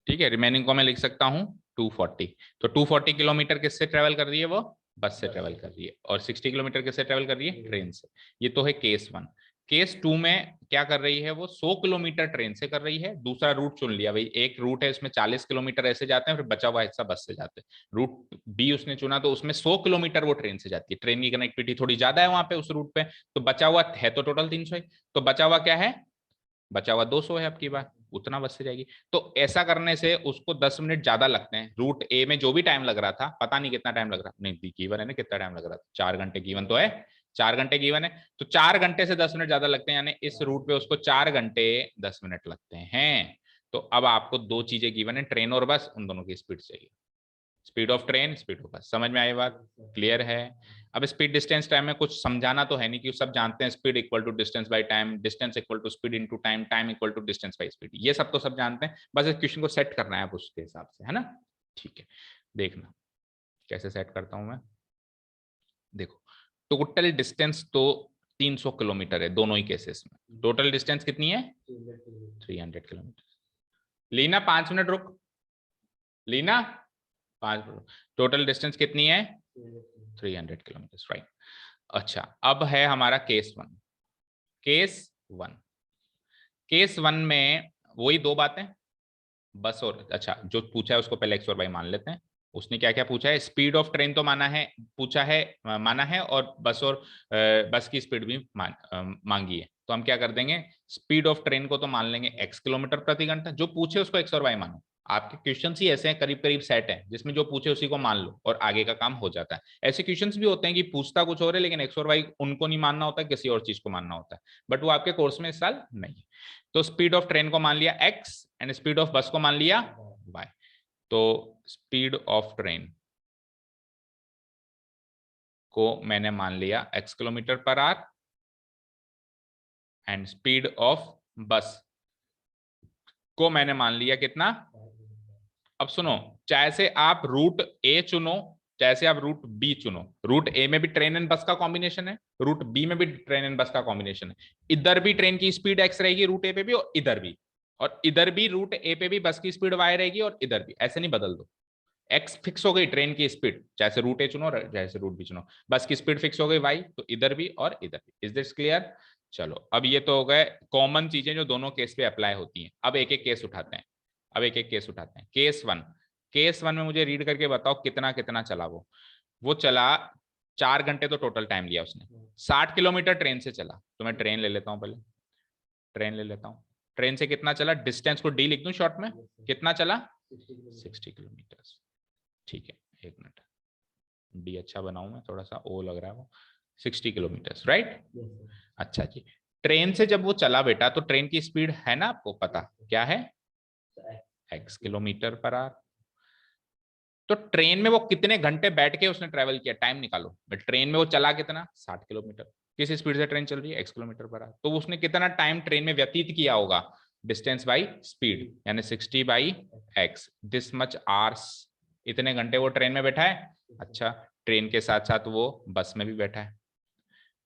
ठीक है, रिमेनिंग को मैं लिख सकता हूं 240। तो 240 किलोमीटर किससे ट्रेवल कर रही है? वो बस से ट्रेवल कर रही है। और 60 किलोमीटर किससे ट्रेवल कर रही है? ट्रेन से। ये तो है केस 1। केस 2 में क्या कर रही है? वो 100 किलोमीटर ट्रेन से कर रही है। दूसरा रूट चुन लिया भाई, एक रूट है इसमें 40 किलोमीटर ऐसे जाते हैं, फिर बचा हुआ हिस्सा बस से जाते हैं। रूट बी उसने चुना तो उसमें 100 किलोमीटर वो ट्रेन से जाती है, ट्रेन की कनेक्टिविटी थोड़ी ज्यादा है वहां पे उस रूट पे, तो बचा हुआ है तो टोटल 300 ही। तो बचा हुआ क्या है? बचा हुआ 200 है आपकी बात, उतना बस से जाएगी। तो ऐसा करने से उसको 10 मिनट ज्यादा लगते हैं। रूट ए में जो भी टाइम लग रहा था, पता नहीं कितना टाइम लग रहा, नहीं गिवन है ना कितना टाइम लग रहा था, 4 घंटे गिवन तो है, 4 घंटे गिवन है। तो 4 घंटे से 10 मिनट ज्यादा लगते हैं, यानी इस रूट पे उसको 4 घंटे 10 मिनट लगते हैं। तो अब आपको दो चीजें गिवन है, ट्रेन और बस, उन दोनों की स्पीड चाहिए। Speed of train, speed of बस। समझ में आई बात? क्लियर है? अब स्पीड डिस्टेंस टाइम में कुछ समझाना तो है नहीं, कि सब जानते हैं speed equal to distance by time, distance equal to speed into time, time equal to distance by speed, ये सब तो सब जानते हैं। बस इस क्वेश्चन को सेट करना है आप उसके हिसाब से, है ना? ठीक है, देखना कैसे सेट करता हूं मैं। देखो टोटल डिस्टेंस तो 300 किलोमीटर है दोनों ही केसेस में। टोटल डिस्टेंस कितनी है? 300 किलोमीटर। लीना 5 मिनट रुक, लीना 5 मिनट। टोटल डिस्टेंस कितनी है? 300 किलोमीटर, राइट। अच्छा, अब है हमारा केस 1। केस 1, केस 1 में वही दो बातें, बस और, अच्छा जो पूछा है उसको पहले एक्स और वाई मान लेते हैं। उसने क्या क्या पूछा है? स्पीड ऑफ ट्रेन तो माना है, पूछा है, माना है, और बस और बस की स्पीड भी मांगी है। तो हम क्या कर देंगे, स्पीड ऑफ ट्रेन को तो मान लेंगे x किलोमीटर प्रति घंटा, जो पूछे उसको x और y मानो। आपके क्वेश्चंस ही ऐसे हैं, करीब करीब सेट है, जिसमें जो पूछे उसी को मान लो और आगे का काम हो जाता है। ऐसे क्वेश्चंस भी होते हैं कि पूछता कुछ और है, लेकिन x और y उनको नहीं मानना होता, किसी और चीज को मानना होता है, बट वो आपके कोर्स में इस साल नहीं है। तो स्पीड ऑफ ट्रेन को मान लिया x, एंड स्पीड ऑफ बस को मान लिया y। तो स्पीड ऑफ ट्रेन को मैंने मान लिया x kilometre per our, and speed of बस को मैंने मान लिया कितना? अब सुनो, चाहे से आप रूट ए चुनो, चाहे से आप रूट बी चुनो, रूट ए में भी ट्रेन एंड बस का कॉम्बिनेशन है, रूट बी में भी ट्रेन एंड बस का कॉम्बिनेशन है। इधर भी ट्रेन की स्पीड एक्स रहेगी रूट ए पे भी, और इधर भी, और इधर भी रूट ए पे भी बस की स्पीड वाई रहेगी, और इधर भी। ऐसे नहीं बदल दो, एक्स फिक्स हो गई ट्रेन की स्पीड, चाहे से रूट ए चुनो चाहे से रूट बी चुनो, बस की स्पीड फिक्स हो गई वाई, तो इधर भी और इधर भी। Is this clear? चलो, अब ये तो हो गए कॉमन चीजें जो दोनों केस पे अप्लाई होती हैं। अब एक एक केस उठाते हैं, अब एक एक केस उठाते हैं। केस 1, केस 1 में मुझे रीड करके बताओ कितना कितना चला वो चला 4 घंटे तो टोटल टाइम लिया उसने। 60 किलोमीटर ट्रेन से चला, तो मैं ट्रेन ले लेता हूँ पहले, ट्रेन ले लेता हूँ। ट्रेन से कितना चला? डिस्टेंस को डी लिख दूं शॉर्ट में, कितना चला? 60 किलोमीटर। ठीक है, एक मिनट, डी अच्छा बनाऊं मैं, थोड़ा सा ओ लग रहा है वो। 60 किलोमीटर, राइट? अच्छा जी, ट्रेन से जब वो चला बेटा, तो ट्रेन की स्पीड है ना आपको पता क्या है? x kilometre per our. तो ट्रेन में वो कितने घंटे बैठ के उसने ट्रेवल किया, टाइम निकालो। ट्रेन में वो चला कितना? 60 किलोमीटर। किस स्पीड से ट्रेन चल रही है? x kilometre per our. तो उसने कितना टाइम ट्रेन में व्यतीत किया होगा? डिस्टेंस बाई स्पीड, यानी 60 by x, this much hours. इतने घंटे वो ट्रेन में बैठा है। अच्छा, ट्रेन के साथ साथ वो बस में भी बैठा है।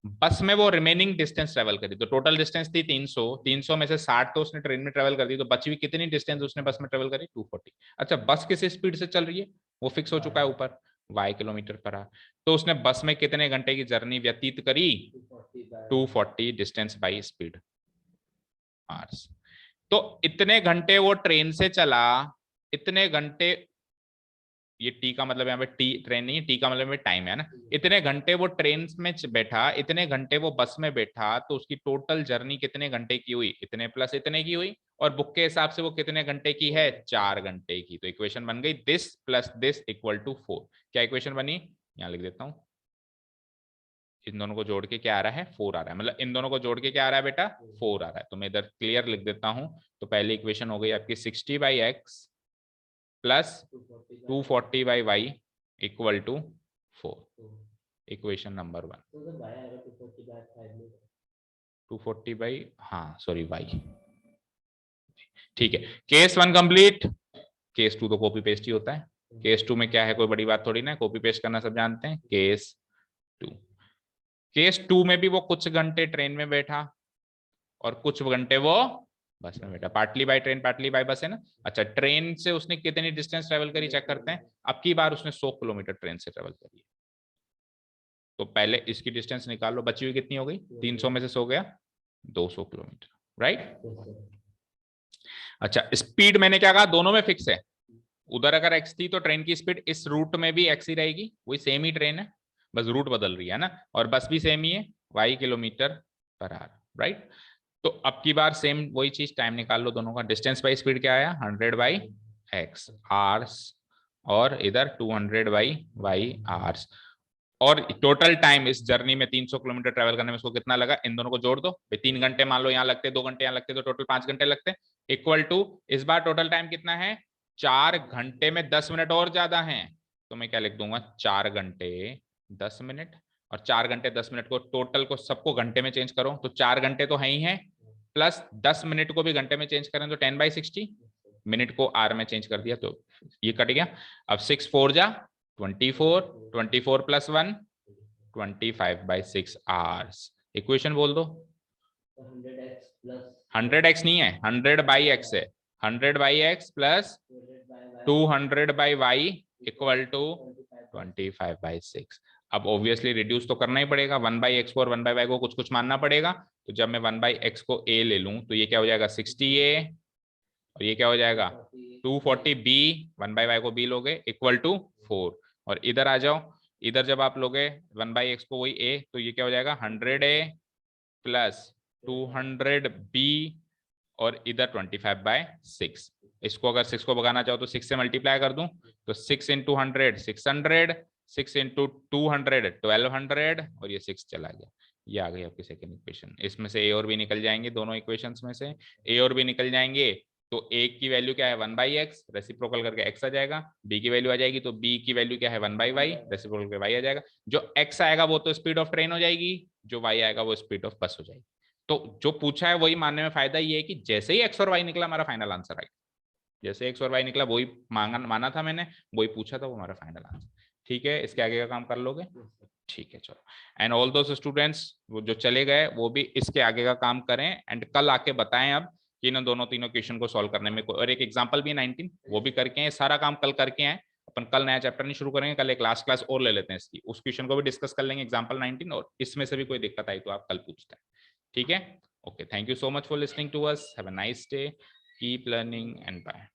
बस में वो रिमेनिंग डिस्टेंस ट्रेवल करी, तो टोटल डिस्टेंस थी 300, 300 में से 60 तो उसने ट्रेन में ट्रेवल कर दी, तो बची हुई कितनी डिस्टेंस उसने बस में ट्रेवल करी? 240। अच्छा, बस किस स्पीड से चल रही है वो फिक्स हो चुका है ऊपर, y किलोमीटर पर आवर। तो उसने बस में कितने घंटे की जर्नी व्यतीत करी? 240 डिस्टेंस बाई स्पीड आवर्स। तो इतने घंटे वो ट्रेन से चला, इतने घंटे, ये टी का मतलब यहाँ पे टी ट्रेन नहीं है, टी का मतलब टाइम है ना, इतने घंटे वो ट्रेन में बैठा, इतने घंटे वो बस में बैठा, तो उसकी टोटल जर्नी कितने घंटे की हुई? इतने प्लस इतने की हुई। और बुक के हिसाब से वो कितने घंटे की है? 4 घंटे की। तो इक्वेशन बन गई this plus this equal to 4। क्या इक्वेशन बनी? यहाँ लिख देता हूं, इन दोनों को जोड़ के क्या आ रहा है? 4 आ रहा है, मतलब इन दोनों को जोड़ के क्या आ रहा है बेटा? 4 आ रहा है। तो मैं इधर क्लियर लिख देता हूं। तो पहली इक्वेशन हो गई आपकी 60/x plus 240/y equal to 4, equation number 1। 240 हाँ सॉरी y, ठीक है। Case 1 complete. केस 2 तो कॉपी पेस्ट ही होता है। केस 2 में क्या है, कोई बड़ी बात थोड़ी ना, कॉपी पेस्ट करना सब जानते हैं। केस 2, केस 2 में भी वो कुछ घंटे ट्रेन में बैठा और कुछ घंटे वो बस में बैठा, partly by train partly by बस है ना। अच्छा, ट्रेन से उसने कितनी डिस्टेंस ट्रेवल करी चेक करते हैं। अब की बार उसने 100 किलोमीटर ट्रेन से ट्रेवल करी है, तो पहले इसकी डिस्टेंस निकाल लो, बची हुई कितनी हो गई? 300 में से 100 गया 200 किलोमीटर, राइट। अच्छा, स्पीड मैंने क्या कहा, दोनों में फिक्स है। उधर अगर एक्स थी तो ट्रेन की स्पीड इस रूट में भी एक्स ही रहेगी, वही सेम ही ट्रेन है, बस रूट बदल रही है ना। और बस भी सेम ही है, y kilometre per our, right. तो अब की बार सेम वही चीज, टाइम निकाल लो दोनों का। डिस्टेंस बाई स्पीड क्या आया? 100/x आवर्स, और इधर 200/y आवर्स। और टोटल टाइम इस जर्नी में 300 किलोमीटर ट्रेवल करने में उसको कितना लगा? इन दोनों को जोड़ दो, 3 घंटे मान लो यहाँ लगते, 2 घंटे यहाँ लगते, तो टोटल 5 घंटे लगते। इक्वल टू, इस बार टोटल टाइम कितना है? 4 घंटे में 10 मिनट और ज्यादा है, तो मैं क्या लिख दूंगा? 4 घंटे 10 मिनट। और 4 घंटे 10 मिनट को टोटल को सबको घंटे में चेंज करो, तो 4 घंटे तो है ही है, प्लस 10 मिनट को भी घंटे में चेंज करें तो 10/60, मिनट को आर में चेंज कर दिया तो ये कट गया। अब 6 4 जा 24, 24 प्लस 1 25/6 आवर्स। इक्वेशन बोल दो। 100x नहीं है, 100/x है, 100/x plus 200/y equal to 25/6। अब ऑब्वियसली रिड्यूस तो करना ही पड़ेगा, 1/x को और 1/y को कुछ कुछ मानना पड़ेगा। तो जब मैं 1/x को a ले लूं तो ये क्या हो जाएगा? 60a, और ये क्या हो जाएगा? 240b, 1/y को b लोगे इक्वल टू 4। और इधर आ जाओ, इधर जब आप लोगे 1/x को वही a, तो ये क्या हो जाएगा? 100a प्लस 200b, और इधर 25/6। इसको अगर 6 को भगाना चाहो तो 6 से मल्टीप्लाई कर दूं, तो 6 इंटू 100 600, 6 इंटू 200 1200, और ये 6 चला गया। ये आ गई आपकी सेकंड इक्वेशन। इसमें से ए और बी निकल जाएंगे, दोनों इक्वेशंस में से ए और बी निकल जाएंगे। तो ए की वैल्यू क्या है? 1/x, रेसिप्रोकल करके x आ जाएगा। बी की वैल्यू आ जाएगी, तो बी की वैल्यू क्या है? 1/y, रेसिप्रोकल करके y आ जाएगा। जो x आएगा वो तो स्पीड ऑफ ट्रेन हो जाएगी, जो y आएगा वो स्पीड ऑफ बस हो जाएगी। तो जो पूछा है वही मानने में फायदा ये है कि जैसे ही x और y निकला हमारा फाइनल आंसर आएगा, जैसे x और y निकला वही माना था मैंने, वही पूछा था, वो हमारा फाइनल आंसर। ठीक है, इसके आगे का काम कर लोगे? ठीक है, चलो। एंड ऑल दोस स्टूडेंट्स वो जो चले गए वो भी इसके आगे का काम करें, एंड कल आके बताएं अब कि इन दोनों तीनों क्वेश्चन को सॉल्व करने में और एक एग्जांपल भी 19 वो भी करके हैं। सारा काम कल करके आए। अपन कल नया चैप्टर नहीं शुरू करेंगे, कल एक लास्ट क्लास और ले लेते हैं इसकी, उस क्वेश्चन को भी डिस्कस कर लेंगे एग्जांपल 19, और इसमें से भी कोई दिक्कत आई तो आप कल पूछते हैं। ठीक है, okay, thank you so much for listening to us, have a nice day, keep learning and bye.